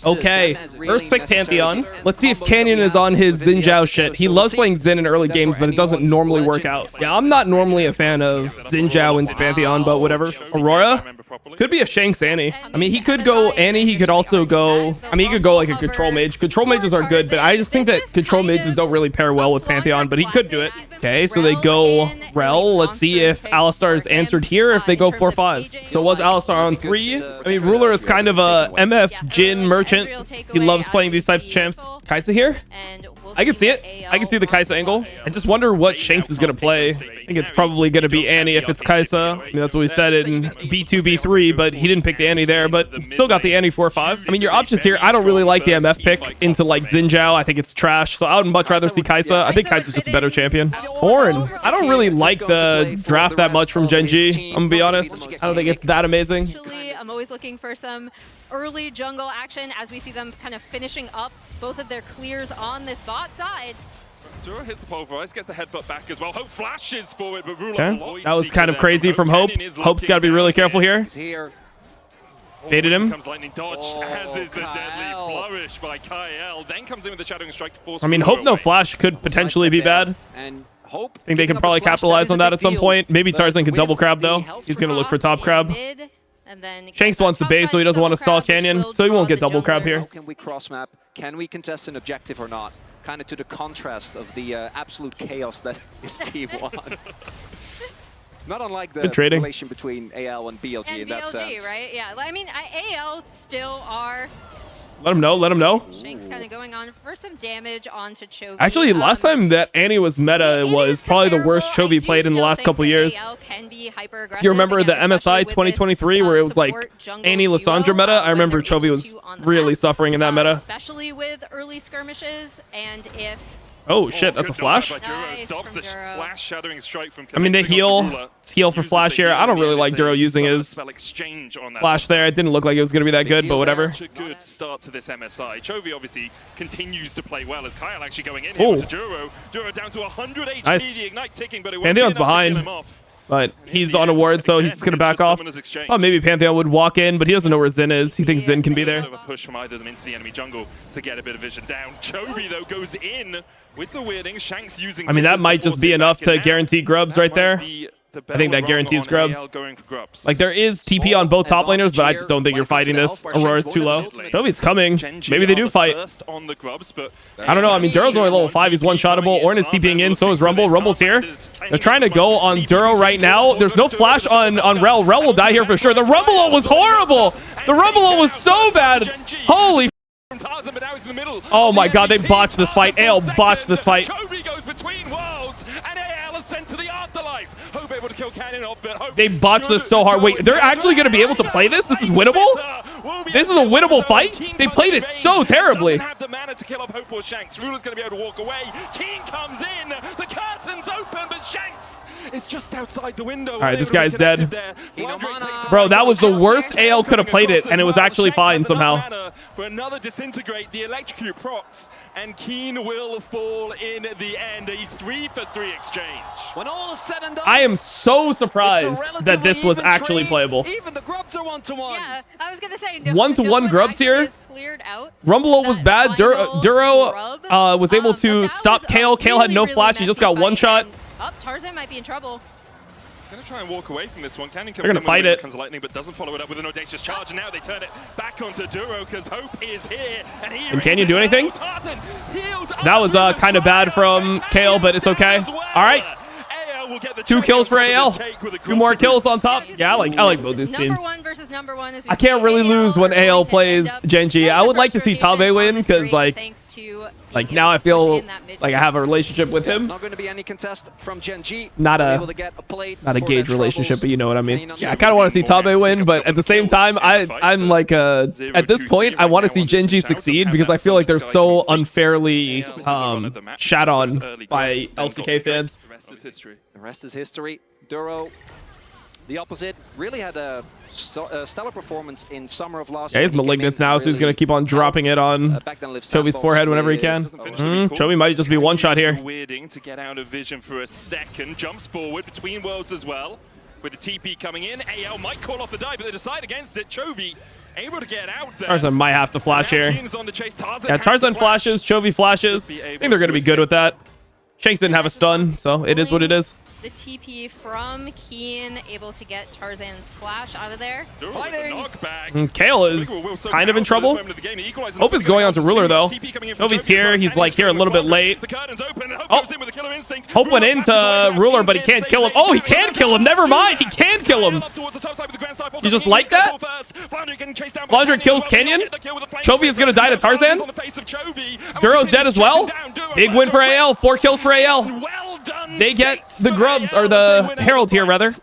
Okay, first pick Pantheon. Let's see if Canyon is on his Xin Zhao shit. He loves playing Xin in early games, but it doesn't normally work out. Yeah, I'm not normally a fan of Xin Zhao into Pantheon, but whatever. Aurora? Could be a Shanks Annie. I mean, he could go Annie. He could also go... I mean, he could go like a Control Mage. Control Mages are good, but I just think that Control Mages don't really pair well with Pantheon, but he could do it. Okay, so they go Rel. Let's see if Alistar is answered here, if they go 4-5. So was Alistar on 3? I mean, Ruler is kind of a MF Jin merchant. He loves playing these types of champs. Kaisa here? I can see it. I can see the Kaisa angle. I just wonder what Shanks is going to play. I think it's probably going to be Annie if it's Kaisa. I mean, that's what we said in B2, B3, but he didn't pick the Annie there, but still got the Annie 4-5. I mean, your options here, I don't really like the MF pick into like Xin Zhao. I think it's trash, so I would much rather see Kaisa. I think Kaisa's just a better champion. Horn. I don't really like the draft that much from GenG. I'm going to be honest. I don't think it's that amazing. I'm always looking for some early jungle action as we see them kind of finishing up both of their clears on this bot side. Duro hits the pulverize, gets the headbutt back as well. Hope flashes forward, but Ruler that was kind of crazy from Hope. Hope's got to be really careful here. Baited him. Comes lightning dodge, as is the deadly flourish by Kyle. Then comes in with the shadowing strike to force. I mean, Hope no flash could potentially be bad. And Hope. I think they can probably capitalize on that at some point. Maybe Tarzan can double crab though. He's gonna look for top crab. Shanks wants the base, so he doesn't want to stall Canyon, so he won't get double crab here. How can we cross map? Can we contest an objective or not? Kind of to the contrast of the absolute chaos that is T1. Not unlike the relation between AL and BLG in that sense. Right? Yeah. I mean, AL still are. Let him know. Let him know. Shanks kind of going on for some damage onto Chovy. Actually, last time that Annie was meta was probably the worst Chovy played in the last couple years. If you remember the MSI 2023 where it was like Annie Lissandra meta, I remember Chovy was really suffering in that meta. Especially with early skirmishes, and if... Oh shit, that's a flash? Nice I mean, they heal for flash here. I don't really like Duro using his flash there. It didn't look like it was going to be that good, but whatever. Good start to this MSI. Chovy obviously continues to play well as Kyle actually going in here to Duro. Duro down to 100 HP. Nice. The ignite ticking, but it Pantheon's behind. But he's on a ward, so he's just going to back off. Oh, maybe Pantheon would walk in, but he doesn't know where Xin is. He thinks Xin can be there. A push from either of them into the enemy jungle to get a bit of vision down. Chovy, though, goes in with the weirding. Shanks using... I mean, that might just be enough to guarantee grubs right there. I think that guarantees grubs. Like, there is TP on both top laners, but I just don't think you're fighting this. Aurora's too low. Chovy's coming. Maybe they do fight. I don't know. I mean, Duro's only level 5. He's one-shottable. Ornn is TPing in. So is Rumble. Rumble's here. They're trying to go on Duro right now. There's no flash on Rel. Rel will die here for sure. The Rumble ult was horrible. The Rumble ult was so bad. Holy oh my god, they botched this fight. AL botched this fight. Chovy goes between worlds, and AL is sent to the afterlife. Hope able to kill Canyon off, but Hope they botched this so hard. Wait, they're actually going to be able to play this? This is winnable? This is a winnable fight? They played it so terribly. Doesn't have the mana to kill off Hope or Shanks. Ruler's going to be able to walk away. Keen comes in. The curtain's open, but Shanks is just outside the window. All right, this guy's dead. Bro, that was the worst AL could have played it, and it was actually fine somehow. For another disintegrate, the electrocute procs, and Keen will fall in the end. A 3-for-3 exchange. When all is said and done, I am so surprised that this was actually playable. Even the grubs are one-to-one. Yeah, I was gonna say one-to-one grubs here. Rumble ult was bad. Duro was able to stop Kale. Kale had no flash. He just got one shot. Oh, Tarzan might be in trouble. He's going to try and walk away from this one. Canyon They're going to fight it. Comes lightning, but doesn't follow it up with an audacious charge. And now they turn it back onto Duro because Hope is here. And can you do anything? That was kind of bad from Kale, but it's okay. All right. 2 kills for AL. 2 more kills on top. Yeah, I like both these teams. I can't really lose when AL plays GenG. I would like to see Tabe win because like now I feel like I have a relationship with him. Not going to be any contest from GenG. Not a gauge relationship, but you know what I mean. Yeah, I kind of want to see Tabe win, but at the same time, I'm like at this point I want to see GenG succeed because I feel like they're so unfairly shat on by LCK fans. The rest is history. Duro, the opposite, really had a stellar performance in summer of last year. Yeah, he's Malignance now, so he's going to keep on dropping it on Chovy's forehead whenever he can. Chovy might just be one shot here. Weirding to get out of vision for a second. Jumps forward between worlds as well. With the TP coming in, AL might call off the dive, but they decide against it. Chovy able to get out there. Tarzan might have to flash here. Yeah, Tarzan flashes, Chovy flashes. I think they're going to be good with that. Shanks didn't have a stun, so it is what it is. The TP from Keen, able to get Tarzan's flash out of there. And Kale is kind of in trouble. Hope is going on to Ruler, though. Chovey's here. He's like here a little bit late. Oh, Hope went into Ruler, but he can't kill him. Oh, he can kill him. Never mind. He can kill him. You just like that? Flandre kills Canyon. Chovy is going to die to Tarzan. Duro's dead as well. Big win for AL. 4 kills for AL. They get the grubs, or the Herald here, rather.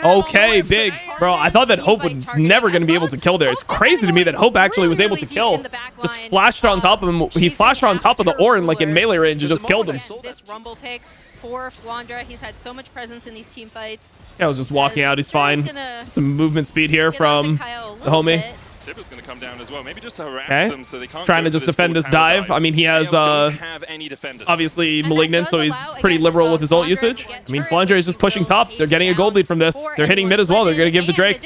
Okay, big. Bro, I thought that Hope was never going to be able to kill there. It's crazy to me that Hope actually was able to kill. Just flashed on top of him. He flashed on top of the Orin, like in melee range, and just killed him. This Rumble pick for Flandre. He's had so much presence in these team fights. Yeah, I was just walking out. He's fine. Some movement speed here from the homie. Tipper's going to come down as well. Maybe just to harass them so they can't trying to just defend this dive. I mean, he has obviously Malignant, so he's pretty liberal with his ult usage. I mean, Flandre is just pushing top. They're getting a gold lead from this. They're hitting mid as well. They're going to give the Drake.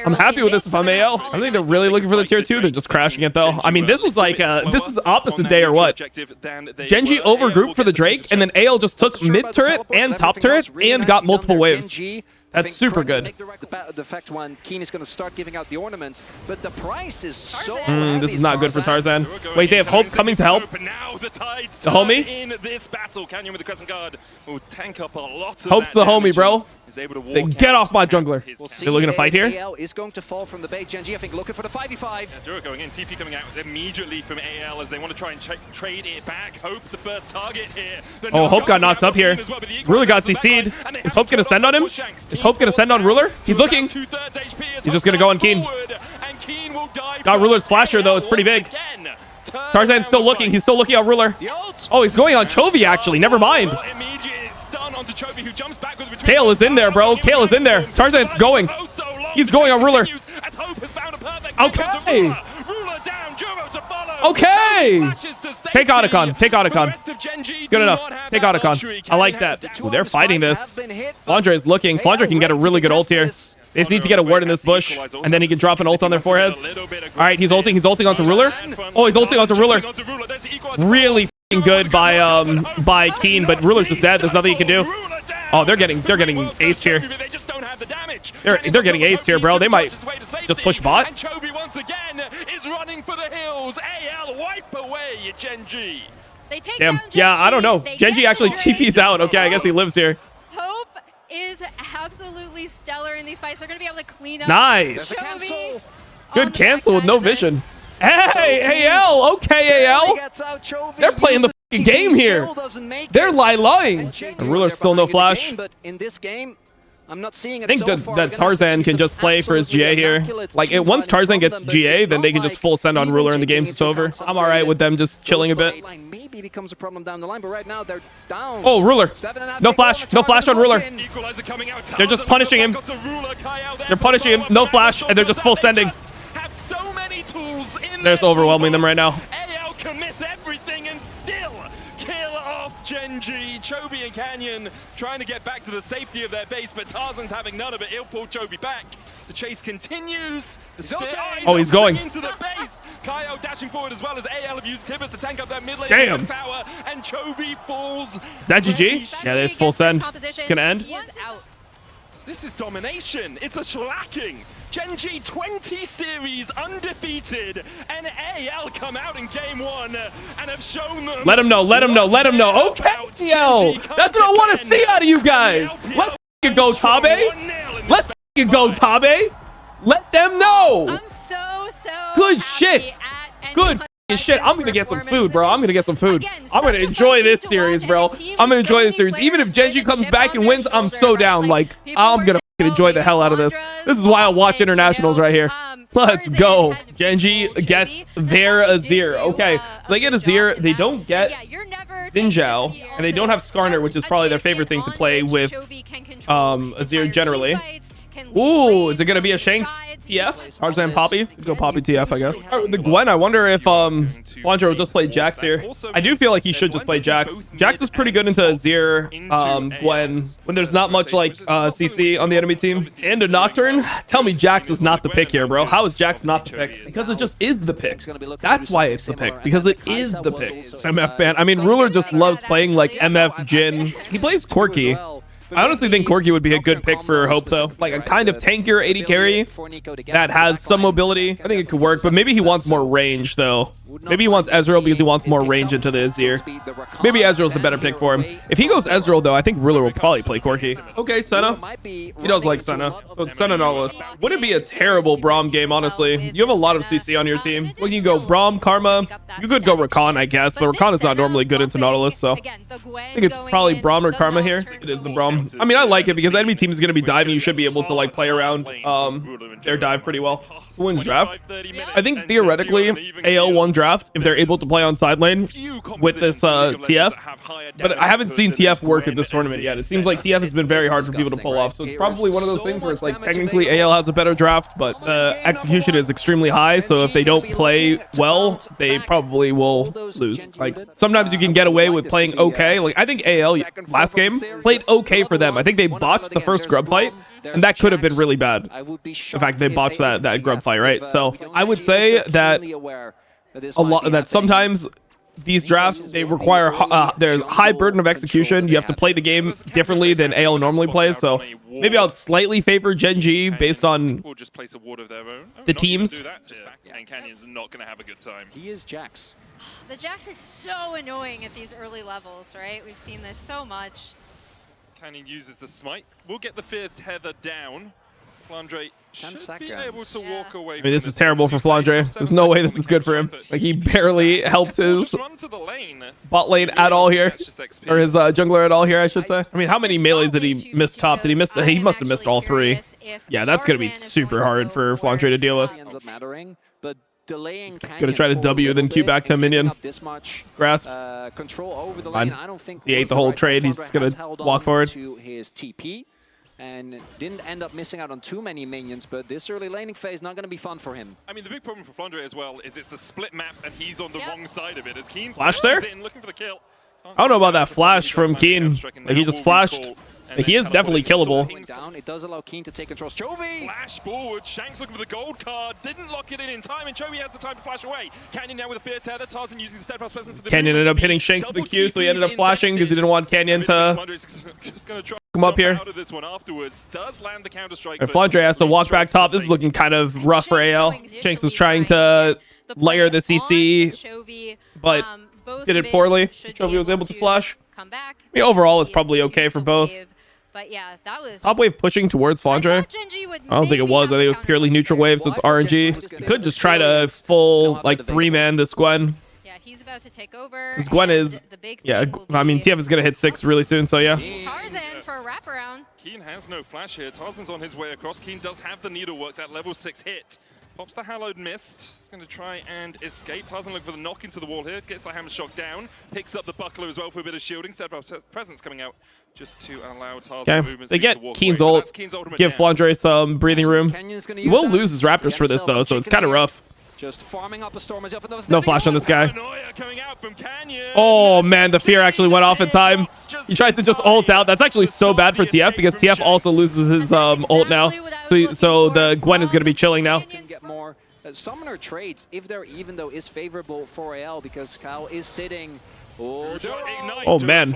I'm happy with this if I'm AO. I don't think they're really looking for the tier 2. They're just crashing it, though. I mean, this was like, this is opposite day or what? GenG overgrouped for the Drake, and then AL just took mid turret and top turret and got multiple waves. That's super good. The fact one, Keen is going to start giving out the ornaments, but the price is so this is not good for Tarzan. Wait, they have Hope coming to help. The homie? In this battle, Canyon with the Crescent Guard will tank up a lot of Hope's the homie, bro. They get off my jungler. They're looking to fight here. AL is going to fall from the bait. GenG, I think, looking for the 5v5. Yeah, Duro going in, TP coming out immediately from AL as they want to try and trade it back. Hope the first target here. Oh, Hope got knocked up here. Ruler got CC'd. Is Hope going to send on him? Is Hope going to send on Ruler? He's looking. He's just going to go on Keen. Got Ruler's flasher, though. It's pretty big. Tarzan's still looking. He's still looking at Ruler. Oh, he's going on Chovy, actually. Never mind. Kale is in there, bro. Kale is in there. Tarzan's going. He's going on Ruler. Okay. Okay. Take Otacon. Take Otacon. Good enough. Take Otacon. I like that. Ooh, they're fighting this. Flandre is looking. Flandre can get a really good ult here. They just need to get a ward in this bush, and then he can drop an ult on their foreheads. All right, he's ulting. He's ulting onto Ruler. Oh, he's ulting onto Ruler. Really f***ing good by Keen, but Ruler's just dead. There's nothing he can do. Oh, they're getting aced here. They're getting aced here, bro. They might just push bot. And Chovy once again is running for the hills. AL wipe away GenG. Damn. Yeah, I don't know. GenG actually TP's out. Okay, I guess he lives here. Hope is absolutely stellar in these fights. They're going to be able to clean up. Nice. Good cancel with no vision. Hey, AL. Okay, AL. They're playing the f***ing game here. They're lying. And Ruler's still no flash. But in this game, I'm not seeing it. I think that Tarzan can just play for his GA here. Like, once Tarzan gets GA, then they can just full send on Ruler and the game's just over. I'm all right with them just chilling a bit. Maybe becomes a problem down the line, but right now they're down. Oh, Ruler. No flash. No flash on Ruler. They're just punishing him. They're punishing him. No flash, and they're just full sending. They're just overwhelming them right now. AL can miss everything and still kill off GenG. Chovy and Canyon trying to get back to the safety of their base, but Tarzan's having none of it. He'll pull Chovy back. The chase continues. Oh, he's going into the base. Kaio dashing forward as well as AL have used Tibbers to tank up that mid lane tower, and Chovy falls. Is that GG? Yeah, there's full send. It's gonna end. This is domination. It's a shellacking. GenG 20 series undefeated, and AL come out in game 1 and have shown them. Let him know. Let him know. Let him know. Okay, yo, that's what I want to see out of you guys. Let's go, Tabe. Let's go, Tabe. Let them know. I'm so good shit. Good shit. I'm gonna get some food, bro. I'm gonna get some food. I'm gonna enjoy this series, bro. I'm gonna enjoy this series. Even if GenG comes back and wins, I'm so down. Like, I'm gonna enjoy the hell out of this. This is why I watch internationals right here. Let's go. GenG gets their Azir. Okay, so they get Azir. They don't get Xinjiao, and they don't have Skarner, which is probably their favorite thing to play with Azir generally. can Ooh, is it gonna be a Shanks TF? Tarzan Poppy? Go Poppy TF, I guess. The Gwen, I wonder if Flandre will just play Jax here. I do feel like he should just play Jax. Jax is pretty good into Azir, Gwen, when there's not much like CC on the enemy team. And a Nocturne? Tell me Jax is not the pick here, bro. How is Jax not the pick? Because it just is the pick. That's why it's the pick. Because it is the pick. MF ban. I mean, Ruler just loves playing like MF Jin. He plays Corki. I honestly think Corki would be a good pick for Hope, though. Like a kind of tankier 80 carry that has some mobility. I think it could work, but maybe he wants more range, though. Maybe he wants Ezreal because he wants more range into the Azir. Maybe Ezreal's the better pick for him. If he goes Ezreal, though, I think Ruler will probably play Corki. Okay, Senna. He does like Senna. So it's Senna Nautilus. Wouldn't be a terrible Braum game, honestly. You have a lot of CC on your team. Well, you can go Braum, Karma. You could go Rakan, I guess, but Rakan is not normally good into Nautilus, so I think it's probably Braum or Karma here. It is the Braum. I mean, I like it because the enemy team is going to be diving. You should be able to like play around their dive pretty well. Who wins draft? I think theoretically AL won draft if they're able to play on side lane with this TF. But I haven't seen TF work at this tournament yet. It seems like TF has been very hard for people to pull off. So it's probably one of those things where it's like technically AL has a better draft, but the execution is extremely high. So if they don't play well, they probably will lose. Like sometimes you can get away with playing okay. Like I think AL last game played okay for them. I think they botched the first grub fight, and that could have been really bad. In fact, they botched that grub fight, right? So I would say that sometimes these drafts, they require there's high burden of execution. You have to play the game differently than AL normally plays. So maybe I'll slightly favor GenG based on the teams. And Canyon's not going to have a good time. He is Jax. The Jax is so annoying at these early levels, right? We've seen this so much. Canyon uses the smite. We'll get the fear tether down. Flandre should be able to walk away. I mean, this is terrible for Flandre. There's no way this is good for him. Like, he barely helped his bot lane at all here. Or his jungler at all here, I should say. I mean, how many melees did he miss top? Did he miss? He must have missed all three. Yeah, that's going to be super hard for Flandre to deal with. Gonna try to W, then Q back to minion. Grasp. Fine. He ate the whole trade. He's just gonna walk forward. And didn't end up missing out on too many minions, but this early laning phase not going to be fun for him. I mean, the big problem for Flandre as well is it's a split map, and he's on the wrong side of it. As Keen flash there? Looking for the kill. I don't know about that flash from Keen. Like, he just flashed. Like, he is definitely killable. It does allow Keen to take control. Chovy! Flash forward. Shanks looking for the gold card. Didn't lock it in time, and Chovy has the time to flash away. Canyon now with a fear tether. Tarzan using the steadfast presence for the Canyon ended up hitting Shanks with the Q, so he ended up flashing because he didn't want Canyon to come up here. And Flandre has to walk back top. This is looking kind of rough for AL. Shanks was trying to layer the CC, but did it poorly. Chovy was able to flash. I mean, overall, it's probably okay for both. But yeah, that was top wave pushing towards Flandre. I don't think it was. I think it was purely neutral wave, so it's RNG. You could just try to full like 3-man this Gwen. Yeah, he's about to take over. This Gwen is, yeah, I mean, TF is going to hit 6 really soon, so yeah. Tarzan for a wraparound. Keen has no flash here. Tarzan's on his way across. Keen does have the needlework, that level 6 hit. Pops the Hallowed Mist. He's going to try and escape. Tarzan looking for the knock into the wall here. Gets the Hammer Shock down. Picks up the Buckler as well for a bit of shielding. Steadfast presence coming out just to allow Tarzan movement. They get Keen's ult. Give Flandre some breathing room. He will lose his Raptors for this, though, so it's kind of rough. Just farming up a storm as if there was no flash on this guy. Oh man, the fear actually went off in time. He tried to just ult out. That's actually so bad for TF because TF also loses his ult now. So the Gwen is going to be chilling now. Summoner trades, if they're even, though, is favorable for AL because Kyle is sitting. Oh man.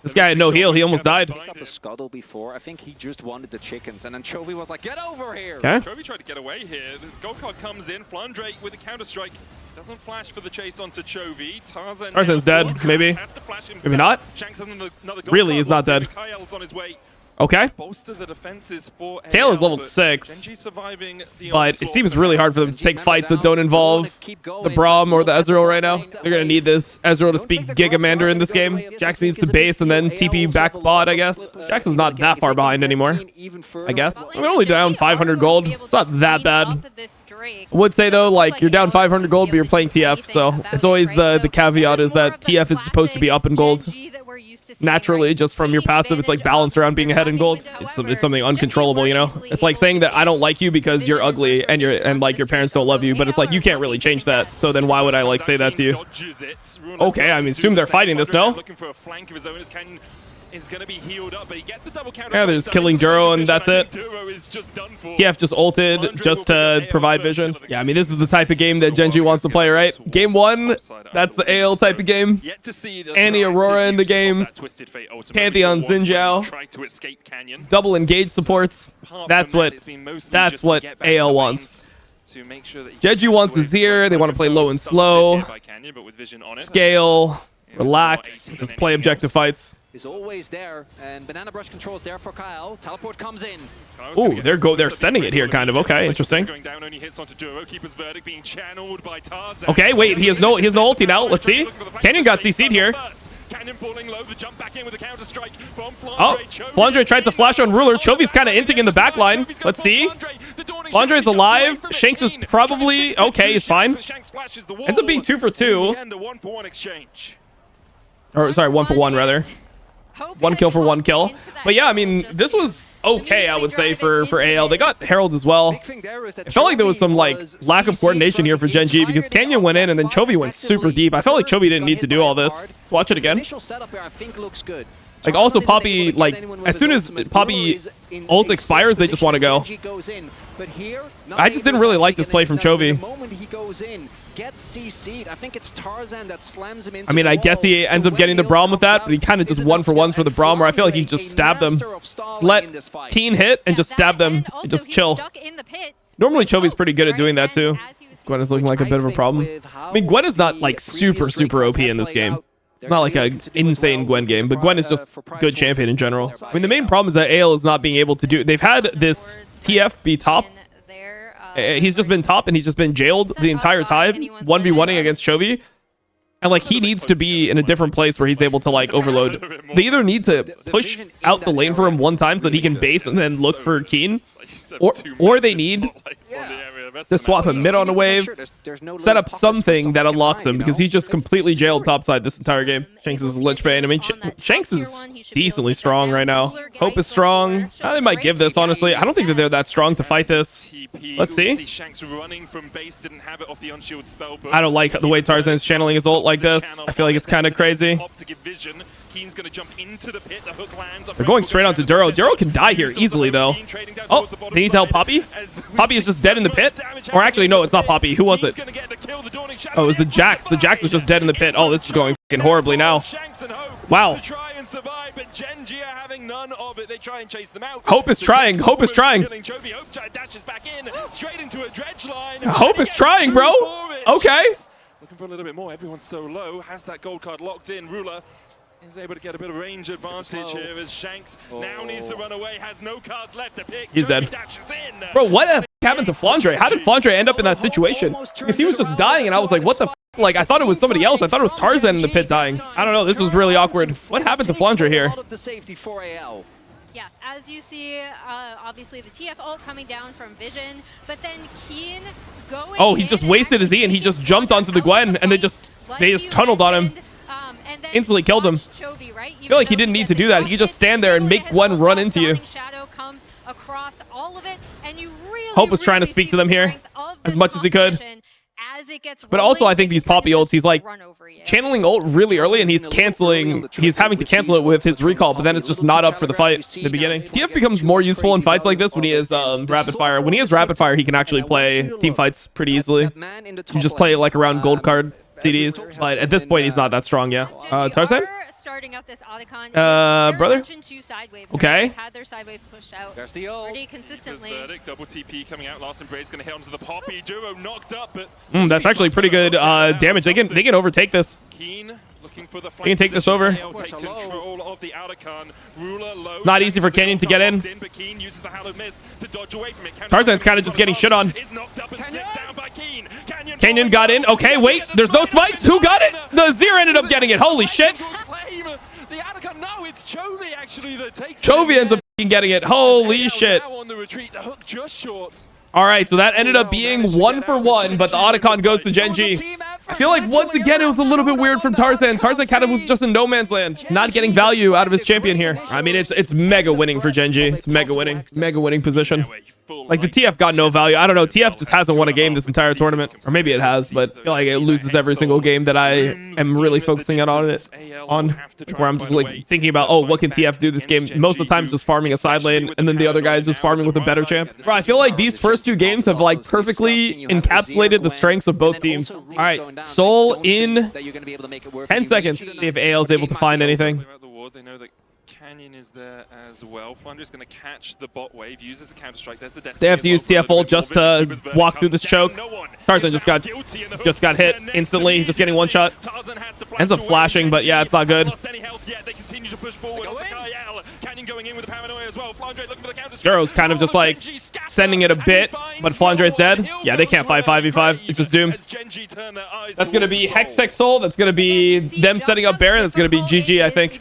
This guy had no heal. He almost died. Picked up a scuttle before. I think he just wanted the chickens, and then Chovy was like, "Get over here!" Okay. Chovy tried to get away here. The gold card comes in. Flandre with a counter strike doesn't flash for the chase onto Chovy. Tarzan's dead. Maybe. Maybe not. Really, he's not dead. Okay. Kale is level 6, but it seems really hard for them to take fights that don't involve the Braum or the Ezreal right now. They're going to need this Ezreal to speak Gigamander in this game. Jax needs to base and then TP back bot, I guess. Jax is not that far behind anymore, I guess. I'm only down 500 gold. It's not that bad. I would say, though, like, you're down 500 gold, but you're playing TF, so it's always the caveat is that TF is supposed to be up in gold. used to seeing, naturally right? just from your Taking passive. It's like advantage balance of around being their ahead in gold. tracking It's window. something However, uncontrollable, you know? GenG were It's like easily saying that able I don't to like you because you're Vision ugly first and rotation and like onto your this parents tree, don't love you, but it's like you can't really change that. So then why would I like say that to you? Okay, I mean, assume they're fighting this, no? Looking for a flank of his own as Canyon is going to be healed up, but he gets the double counter. Yeah, they're just killing Duro and that's it. TF just ulted just to provide vision. Yeah, I mean, this is the type of game that GenG wants to play, right? Game 1, that's the AL type of game. Annie Aurora in the game. Pantheon Xin Zhao. Double engage supports. That's what AL wants. GenG wants Azir. They want to play low and slow. Scale. Relax. Just play objective fights. Is always there, and Banana Brush controls there for Kyle. Teleport comes in. Ooh, they're sending it here, kind of. Okay, interesting. Okay, wait, he has no ulti now. Let's see. Canyon got CC'd here. Oh, Flandre tried to flash on Ruler. Chovy's kind of inting in the back line. Let's see. Flandre's alive. Shanks is probably okay. He's fine. Ends up being 2 for 2. Or sorry, 1 for 1 rather. 1 kill for 1 kill. But yeah, I mean, this was okay, I would say, for AL. They got Herald as well. It felt like there was some like lack of coordination here for GenG because Canyon went in and then Chovy went super deep. I felt like Chovy didn't need to do all this. Let's watch it again. Like also Poppy, like as soon as Poppy ult expires, they just want to go. I just didn't really like this play from Chovy. I mean, I guess he ends up getting the Braum with that, but he kind of just 1 for 1s for the Braum, where I feel like he just stabbed them. Just let Keen hit and just stab them and just chill. Normally Chovy's pretty good at doing that too. Gwen is looking like a bit of a problem. I mean, Gwen is not like super OP in this game. It's not like an insane Gwen game, but Gwen is just good champion in general. I mean, the main problem is that AL is not being able to do... They've had this TF be top. He's just been top and he's just been jailed the entire time, 1v1ing against Chovy. And like he needs to be in a different place where he's able to like overload. They either need to push out the lane for him one time so that he can base and then look for Keen, or they need to swap him mid on a wave, set up something that unlocks him because he's just completely jailed topside this entire game. Shanks is Lich Bane. I mean, Shanks is decently strong right now. Hope is strong. They might give this, honestly. I don't think that they're that strong to fight this. Let's see. I don't like the way Tarzan is channeling his ult like this. I feel like it's kind of crazy. They're going straight onto Duro. Duro can die here easily, though. Oh, they need to help Poppy? Poppy is just dead in the pit? Or actually, no, it's not Poppy. Who was it? Oh, it was the Jax. The Jax was just dead in the pit. Oh, this is going fucking horribly now. Wow. Hope is trying. Hope is trying. Hope is trying, bro. Okay. Looking for a little bit more. Everyone's so low. Has that gold card locked in. Ruler is able to get a bit of range advantage here as Shanks now needs to run away. Has no cards left to pick. He's dead. Bro, what the f happened to Flandre? How did Flandre end up in that situation? Because he was just dying and I was like, what the f? Like, I thought it was somebody else. I thought it was Tarzan in the pit dying. I don't know. This was really awkward. What happened to Flandre here? Yeah, as you see, obviously the TF ult coming down from Vision, but then Keen going. Oh, he just wasted his E and he just jumped onto the Gwen and they just tunneled on him. Instantly killed him. I feel like he didn't need to do that. He could just stand there and make Gwen run into you. Hope was trying to speak to them here as much as he could. But also, I think these Poppy ults, he's like channeling ult really early and he's having to cancel it with his recall, but then it's just not up for the fight in the beginning. TF becomes more useful in fights like this when he has rapid fire. When he has rapid fire, he can actually play team fights pretty easily. You just play like around gold card CDs, but at this point, he's not that strong, yeah. Tarzan? Starting up this Otacon. Brother? Okay. Had their side wave pushed out pretty consistently. Double TP coming out. Last Embrace going to hit onto the Poppy. Duro knocked up, but that's actually pretty good damage. They can overtake this. Keen looking for the They can take this over. Take control of the Otacon. Ruler low. Not easy for Canyon to get in. But Keen uses the Hallowed Miss to dodge away from it. Tarzan's kind of just getting shit on. Is knocked up and snipped down by Keen. Canyon got in. Okay, wait. There's no smites. Who got it? The Zir ended up getting it. Holy shit. The Otacon, no, it's Chovy actually that takes Chovy ends up getting it. Holy shit. On the retreat, the hook just short. All right, so that ended up being 1 for 1, but the Otacon goes to GenG. I feel like once again it was a little bit weird from Tarzan. Tarzan kind of was just in no man's land, not getting value out of his champion here. I mean, it's mega winning for GenG. It's mega winning position. Like the TF got no value. I don't know. TF just hasn't won a game this entire tournament, or maybe it has, but I feel like it loses every single game that I am really focusing on it. Where I'm just like thinking about, oh, what can TF do this game? Most of the time, it's just farming a side lane, and then the other guy is just farming with a better champ. Bro, I feel like these first two games have like perfectly encapsulated the strengths of both teams. All right, Soul in 10 seconds. See if AL is able to find anything. They know that Canyon is there as well. Flandra's going to catch the bot wave, uses the counter strike. There's the Destiny. They have to use TF ult just to walk through this choke. Tarzan just got hit instantly. He's just getting one shot. Ends up flashing, but yeah, it's not good. Duro's kind of just like sending it a bit, but Flandra's dead. Yeah, they can't fight 5v5. It's just doomed. That's going to be Hextech Soul. That's going to be them setting up Baron. That's going to be GG, I think.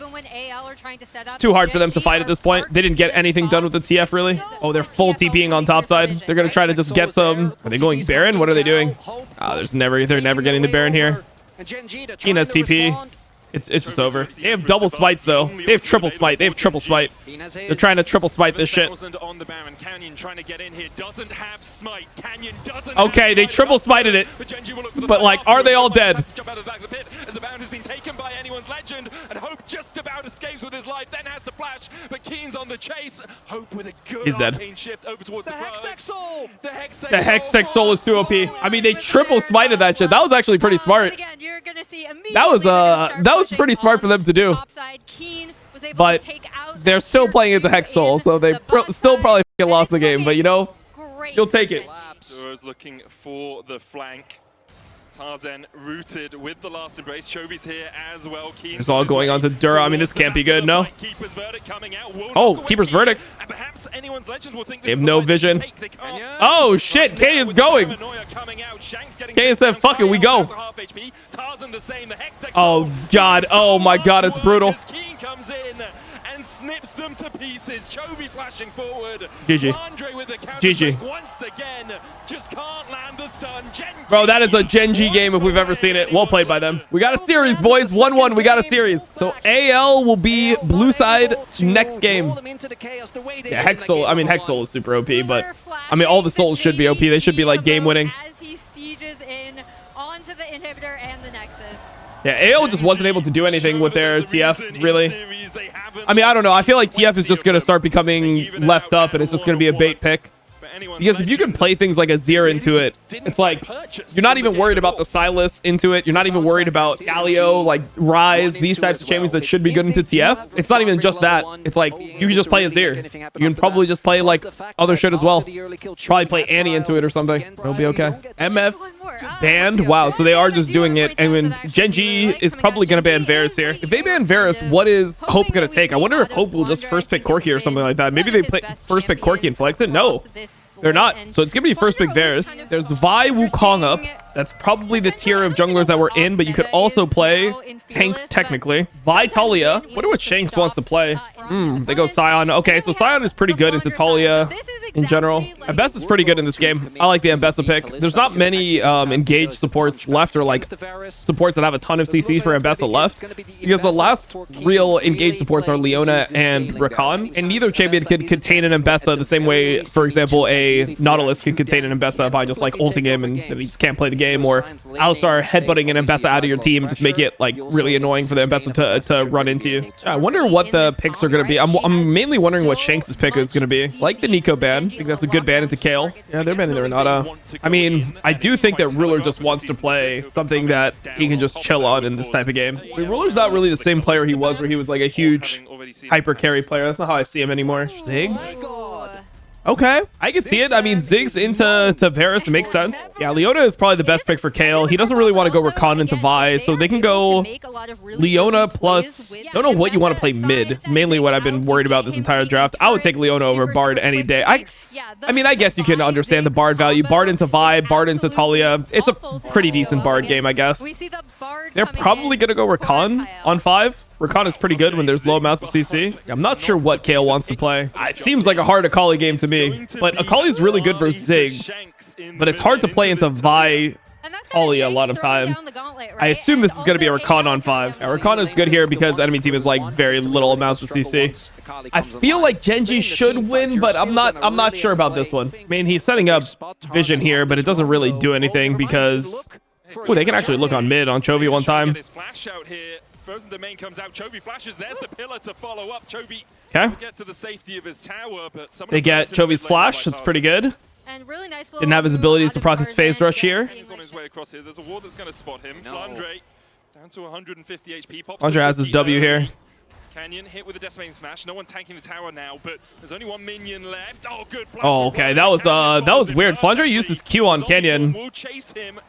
It's too hard for them to fight at this point. They didn't get anything done with the TF, really. Oh, they're full TPing on top side. They're going to try to just get some... Are they going Baron? What are they doing? They're never getting the Baron here. Keen has TP. It's just over. They have double smites, though. They have triple smite. They're trying to triple smite this shit. Okay, they triple smited it. But, like, are they all dead? He's dead. The Hextech Soul is too OP. I mean, they triple smited that shit. That was actually pretty smart. That was pretty smart for them to do. But they're still playing into Hex Soul, so they still probably lost the game. But you know, you'll take it. Duro's looking for the flank. Tarzan rooted with the last embrace. Chobi's here as well. It's all going on to Duro. I mean, this can't be good, no? Oh, Keeper's Verdict. They have no vision. Oh, shit. Canyon's going. Canyon said, fuck it, we go. Oh, God. Oh, my God. It's brutal. Snips them to pieces. Chobi flashing forward. GG. With the GG. Once again, just can't land the stun. Bro, that is a GenG game if we've ever seen it. Well played by them. We got a series, boys. 1-1. We got a series. So AL will be blue side next game. Yeah, Hex Soul. I mean, Hex Soul is super OP, but I mean, all the souls should be OP. They should be like game winning. As he sieges in onto the inhibitor and the Nexus. Yeah, AL just wasn't able to do anything with their TF, really. I mean, I don't know. I feel like TF is just going to start becoming left up, and it's just going to be a bait pick. Because if you can play things like Azir into it, it's like you're not even worried about the Silas into it. You're not even worried about Galio, like Rise, these types of champions that should be good into TF. It's not even just that. It's like you can just play Azir. You can probably just play like other shit as well. Probably play Annie into it or something. It'll be okay. MF banned. Wow, so they are just doing it. And when GenG is probably going to ban Varus here. If they ban Varus, what is Hope going to take? I wonder if Hope will just first pick Corki or something like that. Maybe they play first pick Corki and flex it. No. They're not. So it's going to be first pick Varus. There's Vi Wukong up. That's probably the tier of junglers that we're in, but you could also play tanks technically. Vi Talia. Wonder what Shanks wants to play. They go Sion. Okay, so Sion is pretty good into Talia in general. Ambessa is pretty good in this game. I like the Ambessa pick. There's not many engaged supports left, or like supports that have a ton of CC for Ambessa left, because the last real engaged supports are Leona and Rakan, and neither champion can contain an Ambessa the same way, for example, a Nautilus can contain an Ambessa by just like ulting him and then he just can't play the game, or Alistar headbutting an Ambessa out of your team, just make it like really annoying for the Ambessa to run into you. I wonder what the picks are going to be. I'm mainly wondering what Shanks' pick is going to be. Like the Nico ban. I think that's a good ban into Kale. Yeah, they're banning the Renata. I mean, I do think that Ruler just wants to play something that he can just chill on in this type of game. I mean, Ruler's not really the same player he was, where he was like a huge hyper carry player. That's not how I see him anymore. Ziggs? Okay, I can see it. I mean, Ziggs into Varus, it makes sense. Yeah, Leona is probably the best pick for Kale. He doesn't really want to go Rakan into Vi, so they can go Leona plus... I don't know what you want to play mid. It's mainly what I've been worried about this entire draft. I would take Leona over Bard any day. I mean, I guess you can understand the Bard value. Bard into Vi, Bard into Talia. It's a pretty decent Bard game, I guess. They're probably going to go Rakan on 5. Rakan is pretty good when there's low amounts of CC. I'm not sure what Kale wants to play. It seems like a hard Akali game to me, but Akali is really good versus Ziggs, but it's hard to play into Vi And that's kinda Ollie a Shanks lot of throwing times. down the gauntlet, I right? assume And this is going to be a also Rakan AL on 5. throwing down the Rakan is good here because enemy team is like very little amounts of CC. I feel like GenG should win, but I'm not sure about this one. I mean, he's setting up vision here, but it doesn't really do anything because they can actually look on mid on Chovy one time. Flash out here. Frozen domain comes out. Chovy flashes. There's the pillar to follow up. Chovy Okay. will get to the safety of his tower, but They get Chovy's flash. That's pretty good. And really nice Didn't have his abilities to proc his phase rush here. He's on his way across here. There's a ward that's going to spot him. Flandre down to 150 HP. Pops Flandre has his W here. Canyon hit with a decimating smash. No one tanking the tower now, but there's only one minion left. Oh, good. Oh, okay. That was weird. Flandre used his Q on Canyon. We'll chase him.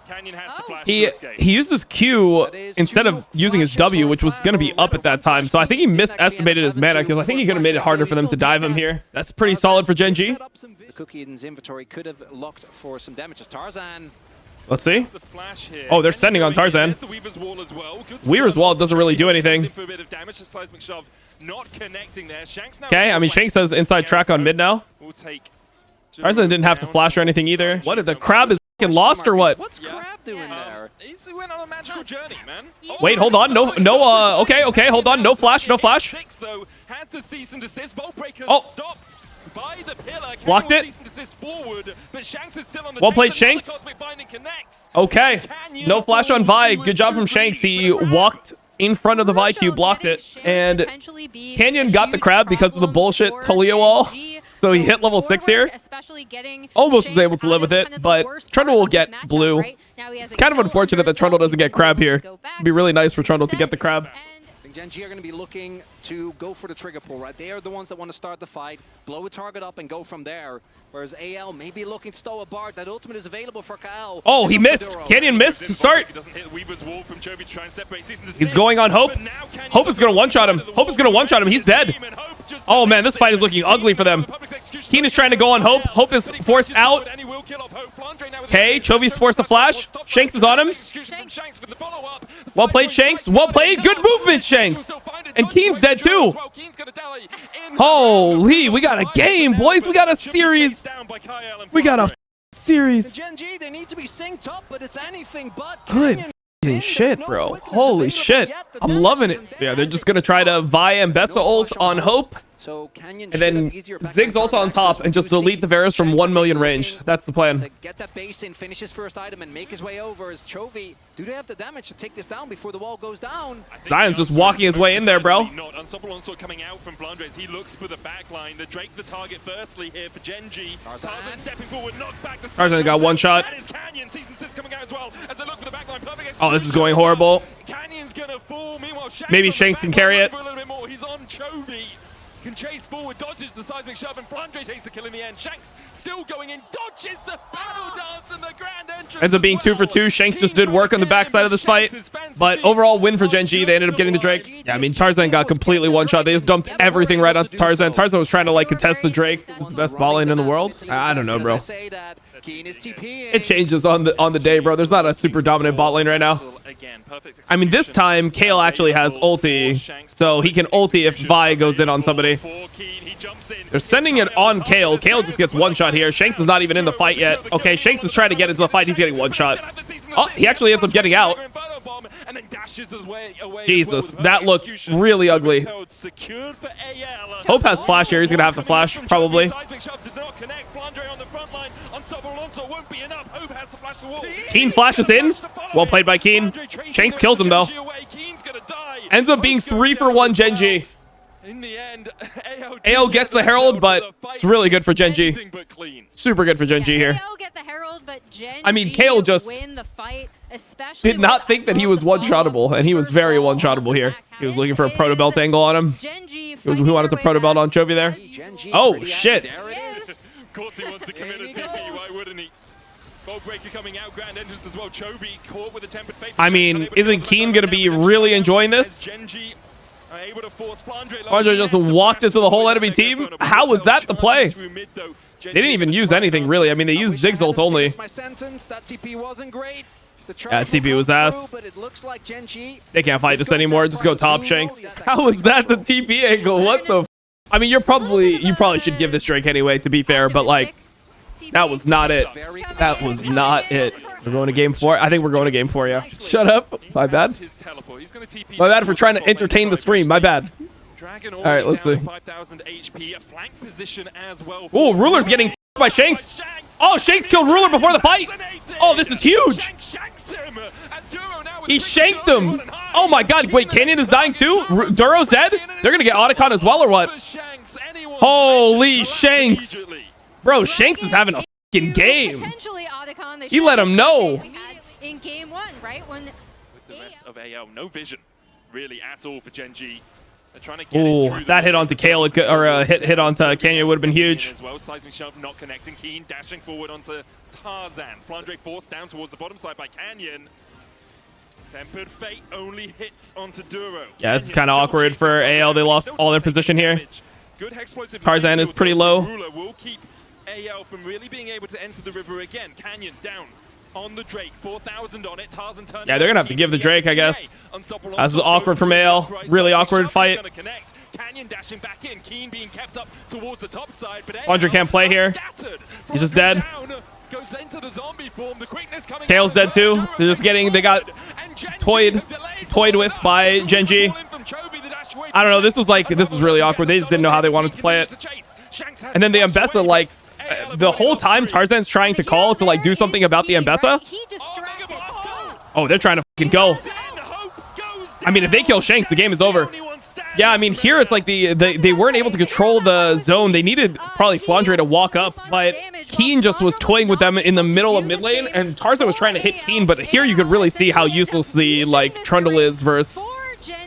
Canyon has to flash He used his Q instead of using his W, which was going to be up at that time. So I think he misestimated his mana because I think he could have made it harder for them to dive him here. That's pretty solid for GenG. The cookie in his inventory could have locked for some damage as Tarzan. Let's see. Oh, they're sending on Tarzan. Weaver's wall doesn't really do anything. Okay, I mean, Shanks has inside track on mid now. Tarzan didn't have to flash or anything either. What, if the crab is fucking lost or what? What's Crab doing there? He went on a magical journey, man. Wait, hold on. Okay, hold on. No flash. Oh. By the pillar. Blocked it. Forward, but Shanks is still on the well played, Shanks. Okay. No flash on Vi. Good job from Shanks. He walked in front of the Vi Q, blocked it. And Canyon got the crab because of the bullshit Talia wall. So he hit level 6 here. Almost was able to live with it, but Trundle will get blue. It's kind of unfortunate that Trundle doesn't get crab here. It'd be really nice for Trundle to get the crab. GenG are going to be looking to go for the trigger pull, right? They are the ones that want to start the fight, blow a target up, and go from there. Whereas AL may be looking to stow a Bard. That ultimate is available for Kyle. Oh, he missed. Canyon missed to start. He's going on Hope. Hope is going to one-shot him. He's dead. Oh, man, this fight is looking ugly for them. Keen is trying to go on Hope. Hope is forced out. Okay, Chovy's forced to flash. Shanks is on him. Well played, Shanks. Well played. Good movement, Shanks. And Keen's dead, too. Holy, we got a game, boys. We got a series. We got a series. GenG, they need to be synced up, but it's anything but. Good shit, bro. Holy shit. I'm loving it. Yeah, they're just going to try to Vi and Betsa ult on Hope. And then Ziggs ult on top and just delete the Varus from 1 million range. That's the plan. To get that base in, finish his first item, and make his way over as Chovy. Do they have the damage to take this down before the wall goes down? Zion's just walking his way in there, bro. Unstoppable onslaught coming out from Flandre. He looks for the backline. The Drake the target firstly here for GenG. Tarzan stepping forward, knock back the Tarzan got one shot. That is Canyon. Season 6 coming out as well as they look for the backline. Oh, this is going horrible. Canyon's gonna fall. Meanwhile, maybe Shanks can carry it. For a little bit more. He's on Chovy. Can chase forward, dodges the seismic shove, and Flandre takes the kill in the end. Shanks still going in, dodges the battle dance and the grand entrance. Ends up being 2 for 2. Shanks just did work on the backside of this fight. But overall win for GenG. They ended up getting the Drake. Yeah, I mean, Tarzan got completely one-shot. They just dumped everything right onto Tarzan. Tarzan was trying to, like, contest the Drake. It was the best ball lane in the world. I don't know, bro. It changes on the day, bro. There's not a super dominant bot lane right now. I mean, this time, Kale actually has ulti, so he can ulti if Vi goes in on somebody. They're sending it on Kale. Kale just gets one shot here. Shanks is not even in the fight yet. Okay, Shanks is trying to get into the fight. He's getting one shot. Oh, he actually ends up getting out. Jesus, that looked really ugly. Hope has flash here. He's going to have to flash, probably. Keen flashes in. Well played by Keen. Shanks kills him, though. Ends up being 3 for 1 GenG. In the end, AO gets the Herald, but it's really good for GenG. Super good for GenG here. I mean, Kale just did not think that he was one-shottable, and he was very one-shottable here. He was looking for a proto belt angle on him. He wanted to proto belt on Chovy there. Oh, shit. Corti wants to commit a TP, why wouldn't he? Breaker coming out, grand entrance as well. Chovy caught with a tempered fate. I mean, isn't Keen going to be really enjoying this? Flandre just walked into the whole enemy team. How was that the play? They didn't even use anything, really. I mean, they used Ziggs ult only. Yeah, TP was ass. They can't fight this anymore. Just go top, Shanks. How was that the TP angle? What the f? I mean, you probably should give this Drake anyway, to be fair, but like, that was not it. That was not it. We're going to game 4. I think we're going to game 4, yeah. Shut up. My bad. My bad for trying to entertain the stream. My bad. All right, let's see. Oh, Ruler's getting by Shanks. Oh, Shanks killed Ruler before the fight. Oh, this is huge. He shanked him. Oh my god. Wait, Canyon is dying too? Duro's dead? They're going to get Otacon as well or what? Holy Shanks. Bro, Shanks is having a fucking game. He let him know. In game 1, right? When with the rest of AL, no vision really at all for GenG. Trying to get that hit onto Kale or hit onto Canyon would have been huge. As well, seismic shove not connecting. Keen dashing forward onto Tarzan. Flandre forced down towards the bottom side by Canyon. Tempered Fate only hits onto Duro. Yeah, this is kind of awkward for AL. They lost all their position here. Good explosive. Tarzan is pretty low. Ruler will keep AL from really being able to enter the river again. Canyon down on the Drake, 4,000 on it. Tarzan turning. Yeah, they're gonna have to give the Drake, I guess. This is awkward from AL. Really awkward fight. Canyon dashing back in. Keen being kept up towards the top side, but Andre can't play here. He's just dead. Kale's dead too. They're just getting. They got toyed with by GenG. I don't know. This was really awkward. They just didn't know how they wanted to play it. And then the Mbessa, like, the whole time Tarzan's trying to call to like do something about the Mbessa. Oh, they're trying to fucking go. I mean, if they kill Shanks, the game is over. Yeah, I mean, here it's like they weren't able to control the zone. They needed probably Flandre to walk up, but Keen just was toying with them in the middle of mid lane, and Tarzan was trying to hit Keen, but here you could really see how useless the like Trundle is versus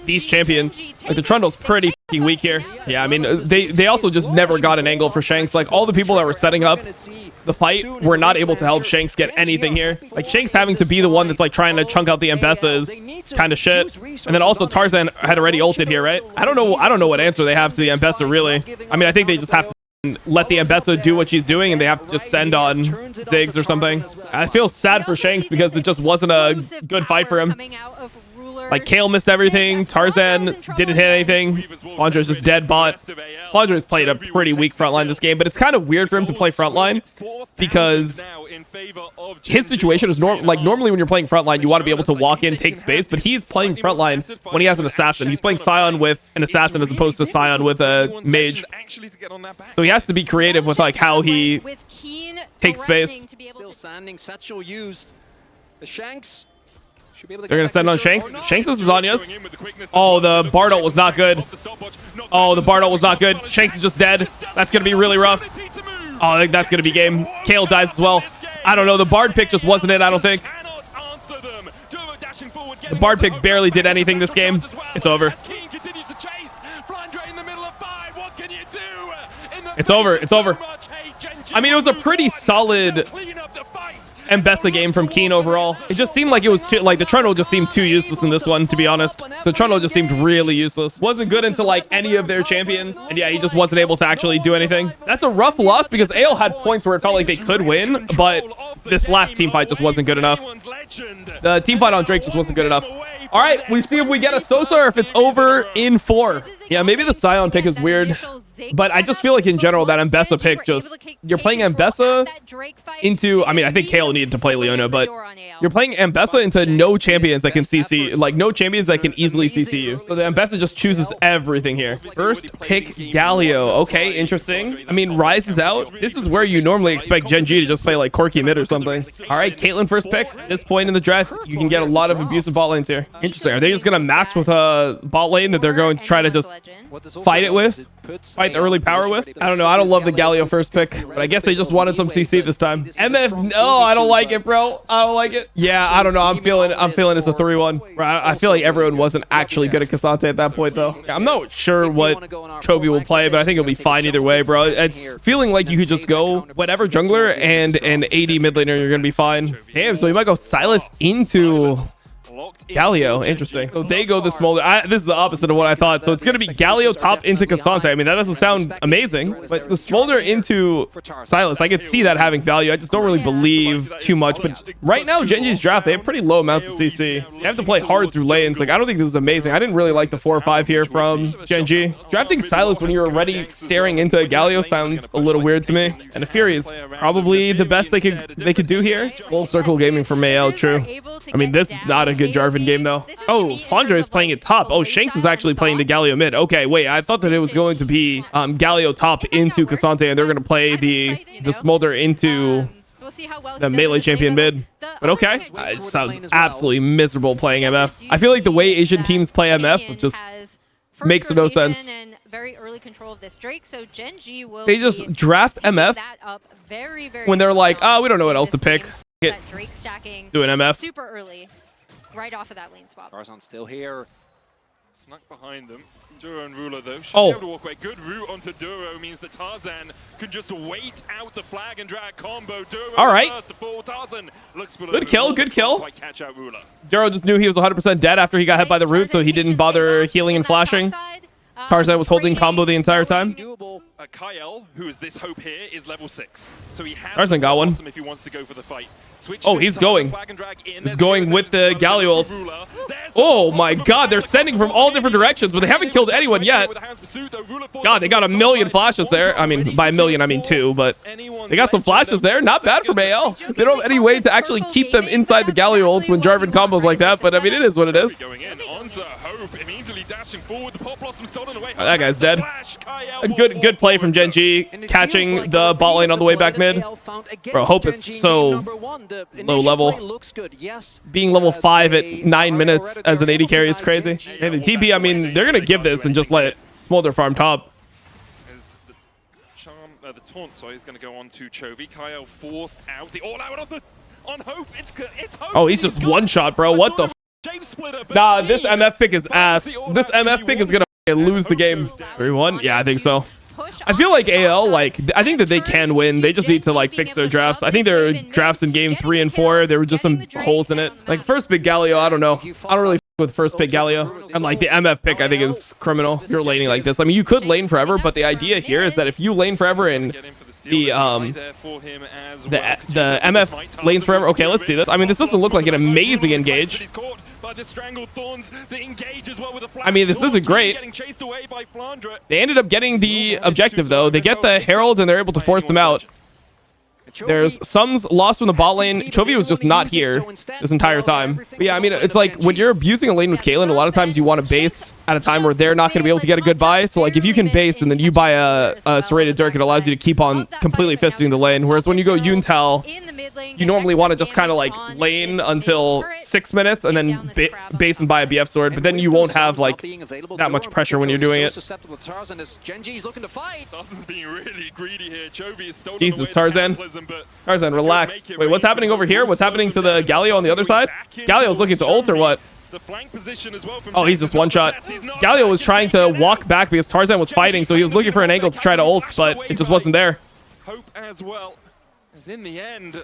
these champions. Like, the Trundle's pretty fucking weak here. Yeah, I mean, they also just never got an angle for Shanks. Like, all the people that were setting up the fight were not able to help Shanks get anything here. Like, Shanks having to be the one that's like trying to chunk out the Mbessa is kind of shit. And then also Tarzan had already ulted here, right? I don't know what answer they have to the Mbessa, really. I mean, I think they just have to let the Mbessa do what she's doing, and they have to just send on Ziggs or something. I feel sad for Shanks because it just wasn't a good fight for him. Like, Kale missed everything. Tarzan didn't hit anything. Flandre's just dead bot. Flandre's played a pretty weak frontline this game, but it's kind of weird for him to play frontline because his situation is normally when you're playing frontline, you want to be able to walk in, take space, but he's playing frontline when he has an assassin. He's playing Sion with an assassin as opposed to Sion with a mage. So he has to be creative with like how he takes space. Still standing, Satchel used. The Shanks. They're going to send on Shanks. Shanks is Zanya's. Oh, the Bardolt was not good. Oh, the Bardolt was not good. Shanks is just dead. That's going to be really rough. Oh, I think that's going to be game. Kale dies as well. I don't know. The Bard pick just wasn't it, I don't think. The Bard pick barely did anything this game. It's over. It's over. It's over. I mean, it was a pretty solid Mbessa game from Keen overall. It just seemed like it was too, like, the Trundle just seemed too useless in this one, to be honest. The Trundle just seemed really useless. Wasn't good into like any of their champions, and yeah, he just wasn't able to actually do anything. That's a rough loss because AL had points where it felt like they could win, but this last team fight just wasn't good enough. The team fight on Drake just wasn't good enough. All right, we see if we get a Sosa or if it's over in 4. Yeah, maybe the Sion pick is weird, but I just feel like in general that Mbessa pick just, you're playing Mbessa into, I mean, I think Kale needed to play Leona, but you're playing Mbessa into no champions that can CC, like no champions that can easily CC you. So the Mbessa just chooses everything here. First pick Galio. Okay, interesting. I mean, Ryze is out. This is where you normally expect GenG to just play like Corki mid or something. All right, Caitlyn first pick. At this point in the draft, you can get a lot of abusive bot lanes here. Interesting. Are they just going to match with a bot lane that they're going to try to just fight it with? Fight the early power with? I don't know. I don't love the Galio first pick, but I guess they just wanted some CC this time. MF, no, I don't like it, bro. I don't like it. Yeah, I don't know. I'm feeling it's a 3-1. I feel like everyone wasn't actually good at K'Sante at that point, though. I'm not sure what Chovy will play, but I think it'll be fine either way, bro. It's feeling like you could just go whatever jungler and an AD mid laner, you're going to be fine. Damn, so we might go Sylas into locked in. Galio, interesting. So they go the smolder. This is the opposite of what I thought. So it's going to be Galio top into Cassante. I mean, that doesn't sound amazing, but the smolder into Silas, I could see that having value. I just don't really believe too much. But right now, GenG's draft, they have pretty low amounts of CC. They have to play hard through lanes. Like, I don't think this is amazing. I didn't really like the 4 or 5 here from GenG. Drafting Silas when you're already staring into Galio sounds a little weird to me. And the Fury is probably the best they could do here. Full circle gaming from AL, true. I mean, this is not a good Jarvan game, though. Oh, Flandre is playing it top. Oh, Shanks is actually playing the Galio mid. Okay, wait, I thought that it was going to be Galio top into Cassante, and they're going to play the Smolder into the melee champion mid. But okay, it sounds absolutely miserable playing MF. I feel like the way Asian teams play MF just makes no sense. Very early control of this Drake, so GenG will they just draft MF when they're like, oh, we don't know what else to pick. Do an MF. Super early, right off of that lane swap. Tarzan still here. Snuck behind them. Duro and Ruler, though, should be able to walk away. Good route onto Duro means that Tarzan can just wait out the flag and drag combo. Duro all right. First to fall. Tarzan looks for good kill, good kill. Quite catch out Ruler. Duro just knew he was 100% dead after he got hit by the root, so he didn't bother healing and flashing. Tarzan was holding combo the entire time. Kyle, who is this hope here, is level 6. So he has Tarzan got one. If he wants to go for the fight. Oh, he's going. He's going with the Galio ult. Oh my god, they're sending from all different directions, but they haven't killed anyone yet. God, they got a million flashes there. I mean, by a million, I mean 2, but they got some flashes there. Not bad from AL. They don't have any way to actually keep them inside the Galio ults when Jarvan combos like that, but I mean, it is what it is. That guy's dead. A good play from GenG, catching the bot lane on the way back mid. Bro, Hope is so low level. Being level 5 at 9 minutes as an AD carry is crazy. And the TP, I mean, they're going to give this and just let Smolder farm top. The taunt, so he's going to go on to Chovy. Kyle forced out the all-out on Hope. It's Hope. Oh, he's just one shot, bro. What the f? Nah, this MF pick is ass. This MF pick is going to lose the game. 3-1? Yeah, I think so. I feel like AL, like, I think that they can win. They just need to, like, fix their drafts. I think their drafts in game 3 and 4, there were just some holes in it. Like, first pick Galio, I don't know. I don't really with first pick Galio. And, like, the MF pick, I think, is criminal. You're laning like this. I mean, you could lane forever, but the idea here is that if you lane forever and the MF lanes forever. Okay, let's see this. I mean, this doesn't look like an amazing engage. I mean, this isn't great. They ended up getting the objective, though. They get the Herald, and they're able to force them out. There's Sums lost from the bot lane. Chovy was just not here this entire time. But yeah, I mean, it's like when you're abusing a lane with Caitlyn, a lot of times you want to base at a time where they're not going to be able to get a good buy. So like if you can base and then you buy a Serrated Dirk, it allows you to keep on completely fisting the lane. Whereas when you go Yuntal, you normally want to just kind of like lane until 6 minutes and then base and buy a BF sword. But then you won't have like that much pressure when you're doing it. Jesus, Tarzan. Tarzan, relax. Wait, what's happening over here? What's happening to the Galio on the other side? Galio's looking to ult or what? Oh, he's just one shot. Galio was trying to walk back because Tarzan was fighting, so he was looking for an angle to try to ult, but it just wasn't there. Hope as well as in the end.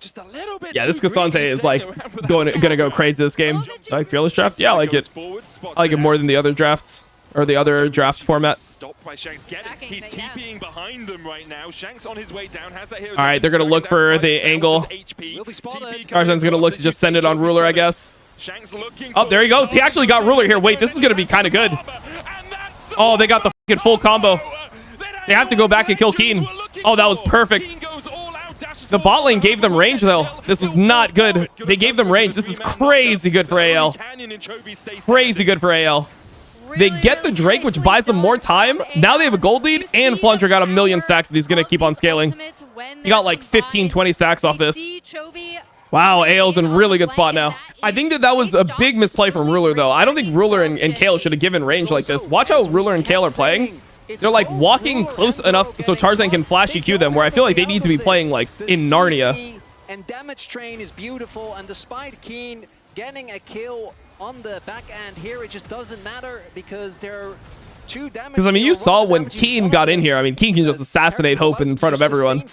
Just a little bit. Yeah, this Cassante is like gonna go crazy this game. Like fearless draft? Yeah, I like it. I like it more than the other drafts. Or the other draft format. Stopped by Shanks. He's TPing behind them right now. Shanks on his way down. Has that hero. All right, they're going to look for the angle. Tarzan's going to look to just send it on Ruler, I guess. Oh, there he goes. He actually got Ruler here. Wait, this is going to be kind of good. Oh, they got the fucking full combo. They have to go back and kill Keen. Oh, that was perfect. The bot lane gave them range, though. This was not good. They gave them range. This is crazy good for AL. Crazy good for AL. They get the Drake, which buys them more time. Now they have a gold lead, and Flandre got a million stacks that he's going to keep on scaling. He got like 15, 20 stacks off this. Wow, AL's in a really good spot now. I think that was a big misplay from Ruler, though. I don't think Ruler and Kale should have given range like this. Watch how Ruler and Kale are playing. They're like walking close enough so Tarzan can flash EQ them, where I feel like they need to be playing like in Narnia. And damage train is beautiful, and despite Keen getting a kill on the back end here, it just doesn't matter because they're Because, I mean, you saw when Keen got in here. I mean, Keen can just assassinate Hope in front of everyone. Oh,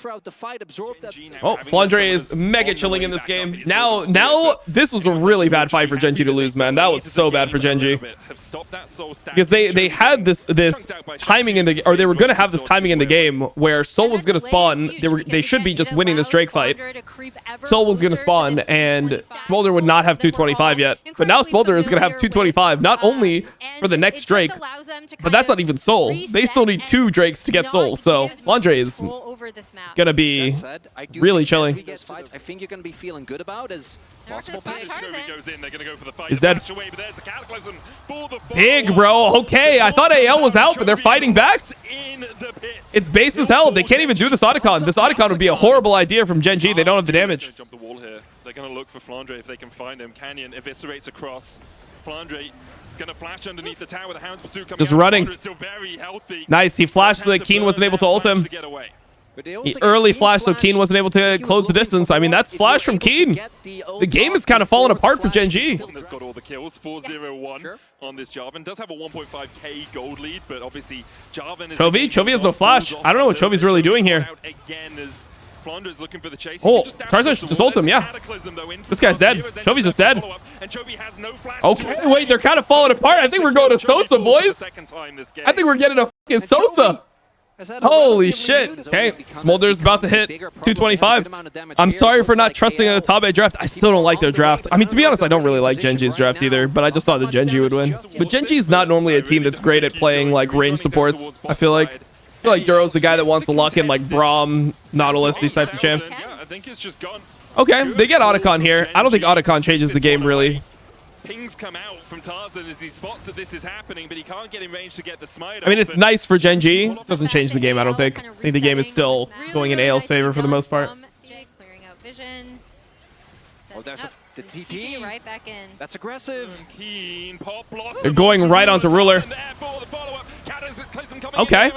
Flandre is mega chilling in this game. Now, this was a really bad fight for GenG to lose, man. That was so bad for GenG. Because they had this timing in the... Or they were going to have this timing in the game where Soul was going to spawn. They should be just winning this Drake fight. Soul was going to spawn, and Smolder would not have 225 yet. But now Smolder is going to have 225, not only for the next Drake, but that's not even Soul. They still need 2 Drakes to get Soul, so Flandre is going to be really chilling. I think you're going to be feeling good about as possible. He's dead. Big, bro. Okay, I thought AL was out, but they're fighting back. It's base as hell. They can't even do this Otacon. This Otacon would be a horrible idea from GenG. They don't have the damage. Jump the wall here. They're going to look for Flandre if they can find him. Canyon eviscerates across. Flandre is going to flash underneath the tower. The Hound's pursuit coming just out. running. Still very healthy. Nice. He flashed so that Keen wasn't able to ult him. He early flashed so Keen wasn't able to close the distance. I mean, that's flash from Keen. The game is kind of falling apart for GenG. Has got all the kills. 4-0-1 on this Jarvan. Does have a 1.5k gold lead, but obviously Jarvan is... Chovy has no flash. I don't know what Chovy's really doing here. Again, as Flandre's looking for the chase. Oh, Tarzan should just ult him, yeah. This guy's dead. Chovy's just dead. Okay, wait, they're kind of falling apart. I think we're going to Sosa, boys. I think we're getting a fucking Sosa. Holy shit. Okay, Smolder's about to hit 225. I'm sorry for not trusting in the top 8 draft. I still don't like their draft. I mean, to be honest, I don't really like GenG's draft either, but I just thought that GenG would win. But GenG's not normally a team that's great at playing like range supports, I feel like. I feel like Duro's the guy that wants to lock in like Braum, Nautilus, these types of champs. Okay, they get Otacon here. I don't think Otacon changes the game really. Pings come out from Tarzan as he spots that this is happening, but he can't get in range to get the smite. I mean, it's nice for GenG. Doesn't change the game, I don't think. I think the game is still going in AL's favor for the most part. Oh, there's the TP right back in. That's aggressive. They're going right onto Ruler. Okay.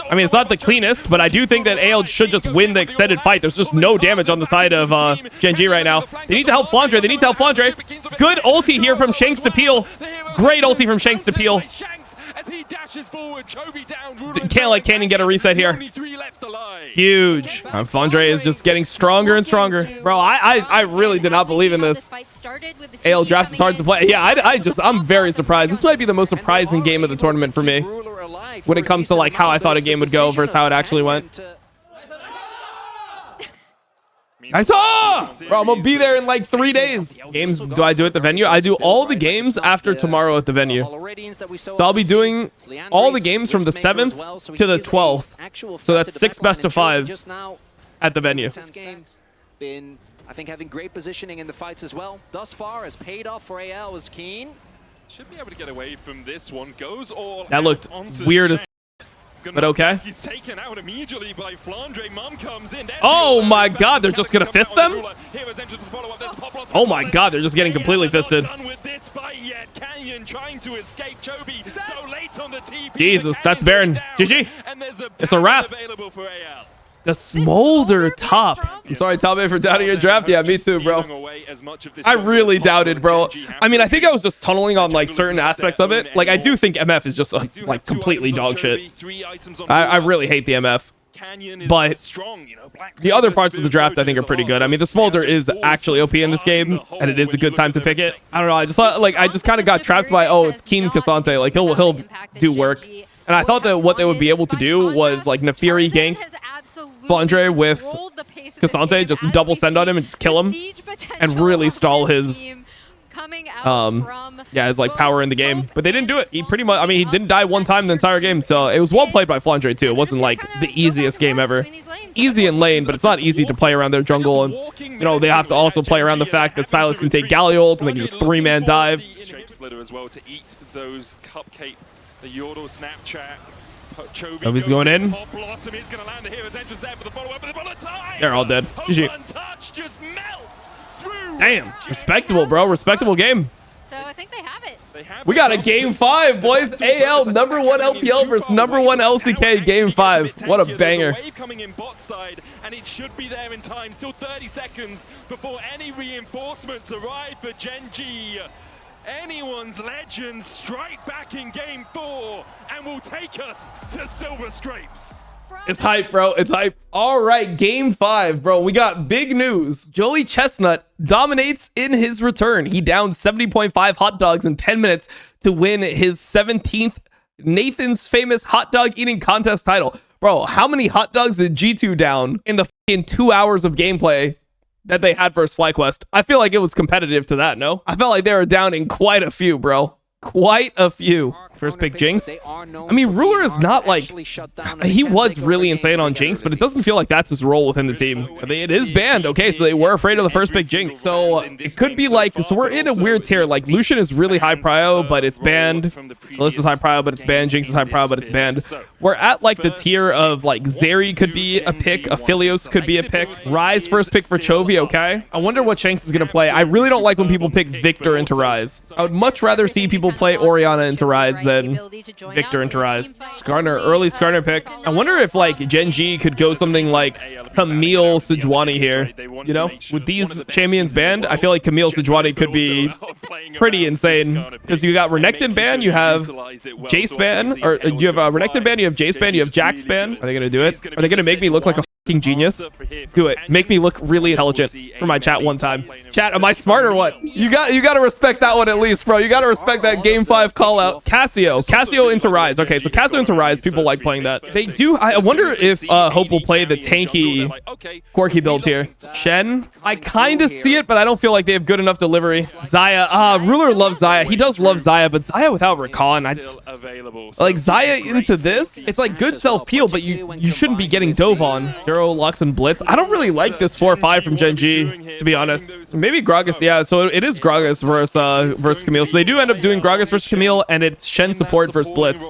I mean, it's not the cleanest, but I do think that AL should just win the extended fight. There's just no damage on the side of GenG right now. They need to help Flandre. They need to help Flandre. Good ulti here from Shanks to Peel. Great ulti from Shanks to Peel. Can't let Canyon get a reset here. Huge. Flandre is just getting stronger and stronger. Bro, I really did not believe in this. AL draft is hard to play. Yeah, I'm very surprised. This might be the most surprising game of the tournament for me when it comes to like how I thought a game would go versus how it actually went. I saw! Bro, I'm gonna be there in like 3 days. Games, do I do at the venue? I do all the games after tomorrow at the venue. So I'll be doing all the games from the 7th to the 12th. So that's 6 best of 5s at the venue. Been, I think, having great positioning in the fights as well. Thus far has paid off for AL as Keen. Should be able to get away from this one. Goes all that looked weird as... But okay. He's taken out immediately by Flandre. Mom comes in. Oh my god, they're just gonna fist them? Oh my god, they're just getting completely fisted. Jesus, that's Baron. GG. It's a wrap. The Smolder top. I'm sorry, top 8 for doubting your draft. Yeah, me too, bro. I really doubted, bro. I mean, I think I was just tunneling on like certain aspects of it. Like, I do think MF is just like completely dog shit. I really hate the MF. But the other parts of the draft I think are pretty good. I mean, the Smolder is actually OP in this game, and it is a good time to pick it. I don't know. I just thought, like, I just kind of got trapped by, oh, it's Keen Cassante. Like, he'll do work. And I thought that what they would be able to do was like Nefiri gank Flandre with Cassante, just double send on him and just kill him and really stall his his like power in the game. But they didn't do it. He pretty much, I mean, he didn't die one time the entire game, so it was well played by Flandre too. It wasn't like the easiest game ever. Easy in lane, but it's not easy to play around their jungle, and you know, they have to also play around the fact that Silas can take Galio ult and they can just 3-man dive. Shape splitter as well to eat those cupcake. The Yordle Snapchat. He's going in. They're all dead. GG. Damn. Respectable, bro. Respectable game. So I think they have it. We got a game 5, boys. AL #1 LPL versus #1 LCK game 5. What a banger. Coming in bot side, and it should be there in time. Still 30 seconds before any reinforcements arrive for GenG. anyone's legends strike back in game 4 and will take us to Silver Scrapes. It's hype, bro. It's hype. All right, game 5, bro. We got big news. Joey Chestnut dominates in his return. He downed 70.5 hot dogs in 10 minutes to win his 17th Nathan's Famous Hot Dog Eating Contest title. Bro, how many hot dogs did G2 down in the fucking 2 hours of gameplay that they had versus FlyQuest? I feel like it was competitive to that, no? I felt like they were downing quite a few, bro. Quite a few. First pick Jinx. I mean, Ruler is not like... He was really insane on Jinx, but it doesn't feel like that's his role within the team. It is banned. Okay, so they were afraid of the first pick Jinx. So it could be like... So we're in a weird tier. Like, Lucian is really high prio, but it's banned. Alyssa is high prio, but it's banned. Jinx is high prio, but it's banned. We're at like the tier of like Zeri could be a pick. Aphelios could be a pick. Ryze first pick for Chovy, okay? I wonder what Shanks is going to play. I really don't like when people pick Victor into Ryze. I would much rather see people play Orianna into Ryze than Victor into Ryze. Skarner, early Skarner pick. I wonder if like GenG could go something like Camille Sejuani here. You know, with these champions banned, I feel like Camille Sejuani could be pretty insane because you got Renekton ban, you have Jace ban, or you have Renekton ban, you have Jace ban, you have Jax ban. Are they gonna do it? Are they gonna make me look like a fucking genius? Do it. Make me look really intelligent for my chat one time. Chat, am I smart or what? You gotta respect that one at least, bro. You gotta respect that game 5 call out. Cassio into Ryze. Okay, so Cassio into Ryze, people like playing that. They do. I wonder if Hope will play the tanky Quirky build here. Shen, I kind of see it, but I don't feel like they have good enough delivery. Xayah, Ruler loves Xayah. He does love Xayah, but Xayah without Recon, I just like Xayah into this. It's like good self peel, but you shouldn't be getting dove on. Duro, Lux, and Blitz. I don't really like this 4-5 from GenG, to be honest. Maybe Gragas, yeah. So it is Gragas versus Camille. So they do end up doing Gragas versus Camille, and it's Shen support versus Blitz.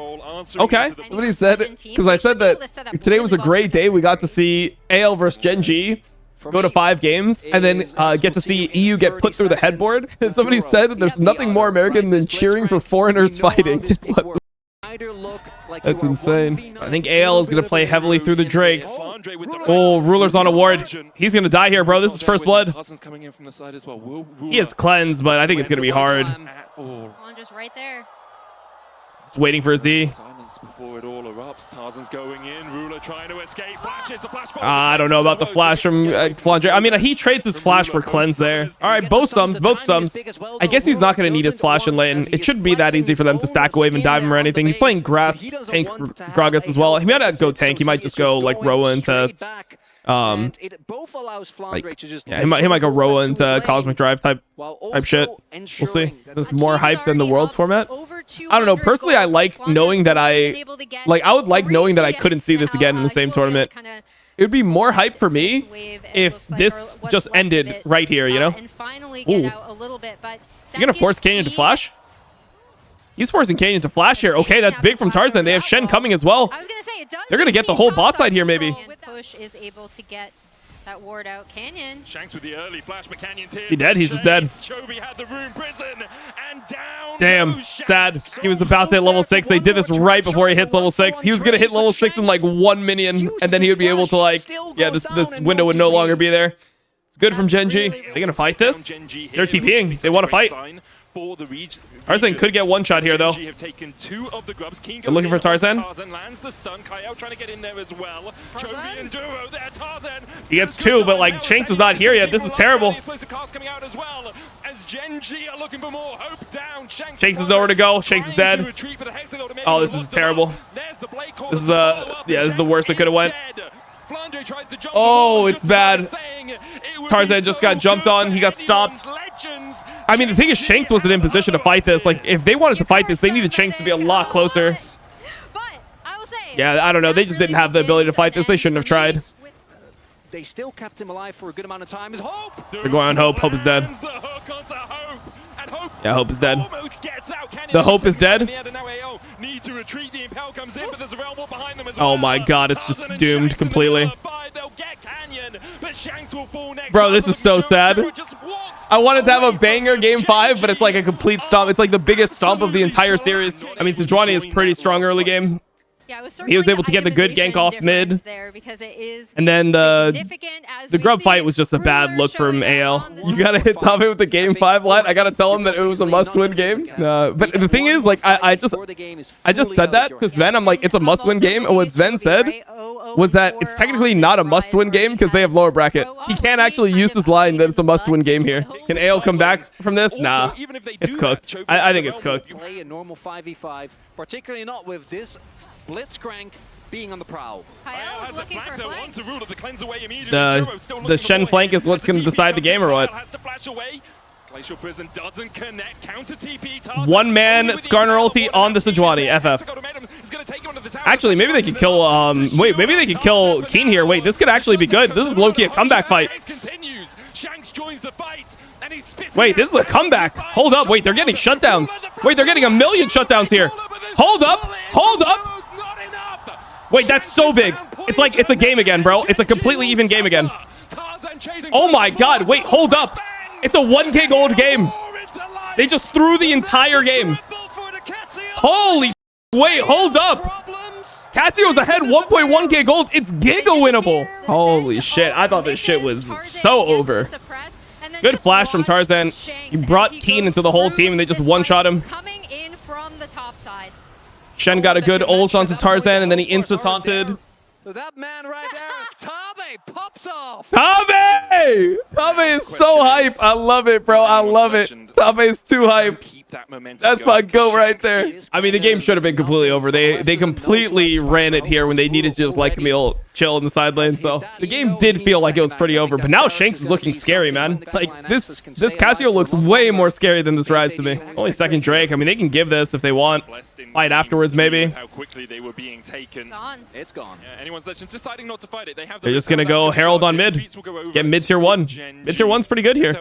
Okay. Somebody said, because I said that today was a great day. We got to see AL versus GenG go to 5 games, and then get to see EU get put through the headboard. And somebody said there's nothing more American than cheering for foreigners fighting. What the That's insane. I think AL is going to play heavily through the Drakes. Oh, Ruler's on a ward. He's going to die here, bro. This is first blood. He is cleansed, but I think it's going to be hard. Just right there. Just waiting for a Z. Before it all erupts, Tarzan's going in. Ruler trying to escape. Flashes the flash. I don't know about the flash from Flandre. I mean, he trades his flash for cleanse there. All right, both sums. I guess he's not going to need his flash in lane. It shouldn't be that easy for them to stack a wave and dive him or anything. He's playing grass, tank Gragas as well. He might not go tank. He might just go like Roa into he might go Roa into Cosmic Drive type shit. We'll see. There's more hype than the Worlds format. I don't know. Personally, I like knowing that I would like knowing that I couldn't see this again in the same tournament. It would be more hype for me if this just ended right here, you know? Ooh. You're gonna force Canyon to flash? He's forcing Canyon to flash here. Okay, that's big from Tarzan. They have Shen coming as well. They're gonna get the whole bot side here, maybe. Push is able to get that ward out. Canyon. Shanks with the early flash, but Canyon's here. He dead? He's just dead. Chovy had the room prison, and down. Damn, sad. He was about to hit level 6. They did this right before he hits level 6. He was gonna hit level 6 in like 1 minion, and then he would be able to like, yeah, this window would no longer be there. It's good from GenG. Are they gonna fight this? They're TPing. They want to fight. Tarzan could get one shot here, though. They're looking for Tarzan. He gets 2, but like Shanks is not here yet. This is terrible. Shanks is nowhere to go. Shanks is dead. Oh, this is terrible. This is yeah, this is the worst that could have went. Oh, it's bad. Tarzan just got jumped on. He got stopped. I mean, the thing is, Shanks wasn't in position to fight this. Like, if they wanted to fight this, they needed Shanks to be a lot closer. Yeah, I don't know. They just didn't have the ability to fight this. They shouldn't have tried. They still kept him alive for a good amount of time. They're going on Hope. Hope is dead. Yeah, Hope is dead. The Hope is dead. Oh my god, it's just doomed completely. Bro, this is so sad. I wanted to have a banger game 5, but it's like a complete stomp. It's like the biggest stomp of the entire series. I mean, Sejuani is pretty strong early game. Yeah, he was able to get the good gank off mid. And then the grub fight was just a bad look from AL. You gotta hit Tave with the game 5 line. I gotta tell him that it was a must-win game. But the thing is, like, I just said that to Sven. I'm like, it's a must-win game. And what Sven said was that it's technically not a must-win game because they have lower bracket. He can't actually use this line that it's a must-win game here. Can AL come back from this? Nah, it's cooked. I think it's cooked. Play a normal 5v5, particularly not with this Blitzcrank being on the prowl. The Shen flank is what's going to decide the game or what? One man Skarner ulti on the Sejuani. FF. Actually, maybe they could kill. Wait, maybe they could kill Keen here. Wait, this could actually be good. This is low-key a comeback fight. Wait, this is a comeback. Hold up. Wait, they're getting shutdowns. Wait, they're getting a million shutdowns here. Hold up. Hold up. Wait, that's so big. It's like it's a game again, bro. It's a completely even game again. Oh my god. Wait, hold up. It's a 1k gold game. They just threw the entire game. Holy wait, hold up. Cassio's ahead 1.1k gold. It's giga winnable. Holy shit. I thought this shit was so over. Good flash from Tarzan. He brought Keen into the whole team and they just one-shot him. Shen got a good ult onto Tarzan and then he insta-taunted. That man right there is Tave. Pops off. Tave! Tave is so hype. I love it, bro. I love it. Tave is too hype. That's my go right there. I mean, the game should have been completely over. They completely ran it here when they needed to just let Camille chill in the side lane. So the game did feel like it was pretty over. But now Shanks is looking scary, man. Like this Cassio looks way more scary than this Rise to me. Only second Drake. I mean, they can give this if they want. Fight afterwards, maybe. How quickly they were being taken. It's gone. Anyone's deciding not to fight it. They're just gonna go Herald on mid. Get mid tier 1. Mid tier 1's pretty good here.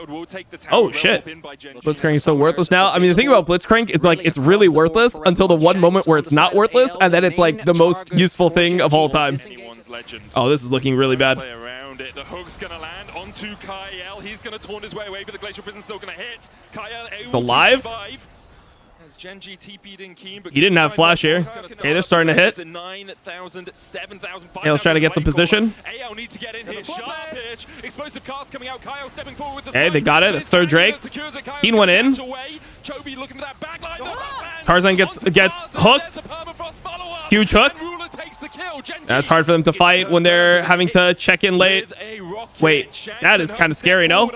Oh shit. Blitzcrank is so worthless now. I mean, the thing about Blitzcrank is like it's really worthless until the one moment where it's not worthless, and then it's like the most useful thing of all time. Oh, this is looking really bad. The hook's gonna land onto Kyle. He's gonna taunt his way away, but the Glacial Prison's still gonna hit. Kyle able to survive. GenG TP'd in Keen, but he didn't have flash here. Okay, they're starting to hit. 9,000, 7,000. AL's trying to get some position. AL needs to get in here. Sharp pitch. Explosive cast coming out. Kyle stepping forward with the hey, they got it. It's third Drake. Keen went in. Chobi looking for that backline. Tarzan gets hooked. Huge hook. That's hard for them to fight when they're having to check in late. Wait, that is kind of scary, no?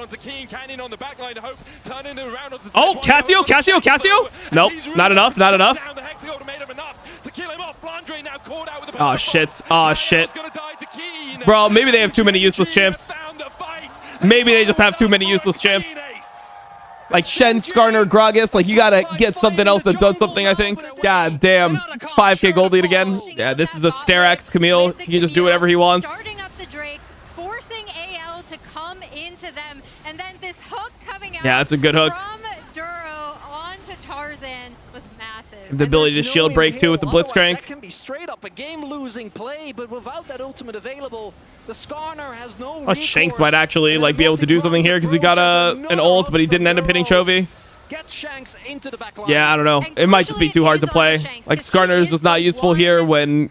Oh, Cassio. Nope, not enough. Oh, shit. Bro, maybe they have too many useless champs. Maybe they just have too many useless champs. Like Shen, Skarner, Gragas, like you gotta get something else that does something, I think. God damn. It's 5k gold lead again. Yeah, this is a Sterax Camille. He can just do whatever he wants. Starting up the Drake, forcing AL to come into them, and then this hook coming out. Yeah, that's a good hook. From Duro onto Tarzan was massive. The ability to shield break too with the Blitzcrank. That can be straight up a game-losing play, but without that ultimate available, the Skarner has no recourse. Shanks might actually like be able to do something here because he got an ult, but he didn't end up hitting Chovy. Get Shanks into the back line. Yeah, I don't know. It might just be too hard to play. Like Skarner's is not useful here when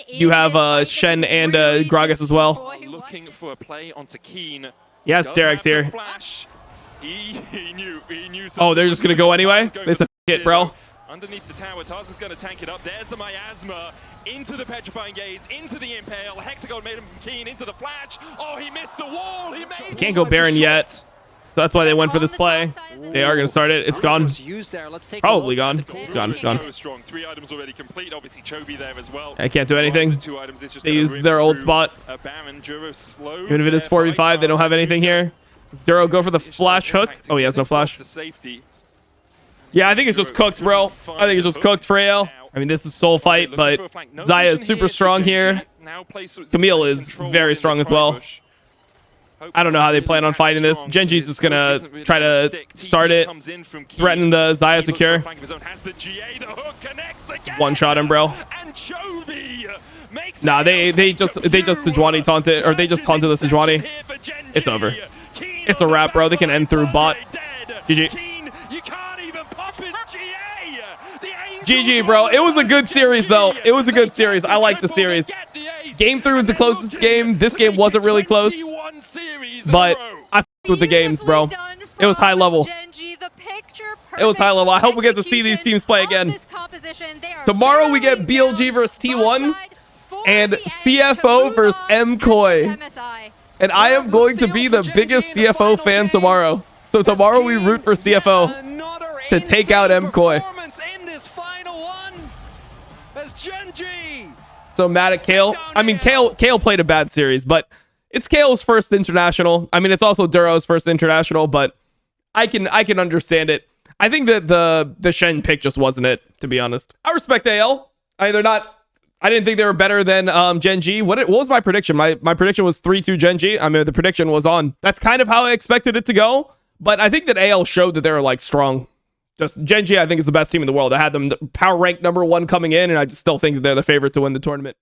you have Shen and Gragas as well. Looking for a play onto Keen. Yeah, Sterax here. He knew oh, they're just gonna go anyway? They said it, bro. Underneath the tower, Tarzan's going to tank it up. There's the Miasma into the Petrifying Gaze, into the Impale. Hexagon made him Keen into the flash. Oh, he missed the wall. He can't go Baron yet. So that's why they went for this play. They are going to start it. It's gone. Probably gone. It's gone. So strong. 3 items already complete. Obviously, Chobi there as well. I can't do anything. They use their old spot. Even if it is 4v5, they don't have anything here. Does Duro go for the flash hook? Oh, he has no flash. Yeah, I think it's just cooked, bro. I think it's just cooked for AL. I mean, this is soul fight, but Xayah is super strong here. Camille is very strong as well. I don't know how they plan on fighting this. GenG's just gonna try to start it, threaten the Xayah secure. One-shot him, bro. Nah, they just Sejuani taunted, or they just taunted the Sejuani. It's over. It's a wrap, bro. They can end through bot. GG. GG, bro. It was a good series, though. It was a good series. I like the series. Game 3 was the closest game. This game wasn't really close, but I f***ed with the games, bro. It was high level. It was high level. I hope we get to see these teams play again. Tomorrow we get BLG versus T1 and CFO versus MKOI. And I am going to be the biggest CFO fan tomorrow. So tomorrow we root for CFO to take out MKOI. So mad at Kale. I mean, Kale played a bad series, but it's Kale's first international. I mean, it's also Duro's first international, but I can understand it. I think that the Shen pick just wasn't it, to be honest. I respect AL. I didn't think they were better than GenG. What was my prediction? My prediction was 3-2 GenG. I mean, the prediction was on. That's kind of how I expected it to go. But I think that AL showed that they were like strong. Just GenG, I think, is the best team in the world. I had them power ranked #1 coming in, and I just still think that they're the favorite to win the tournament.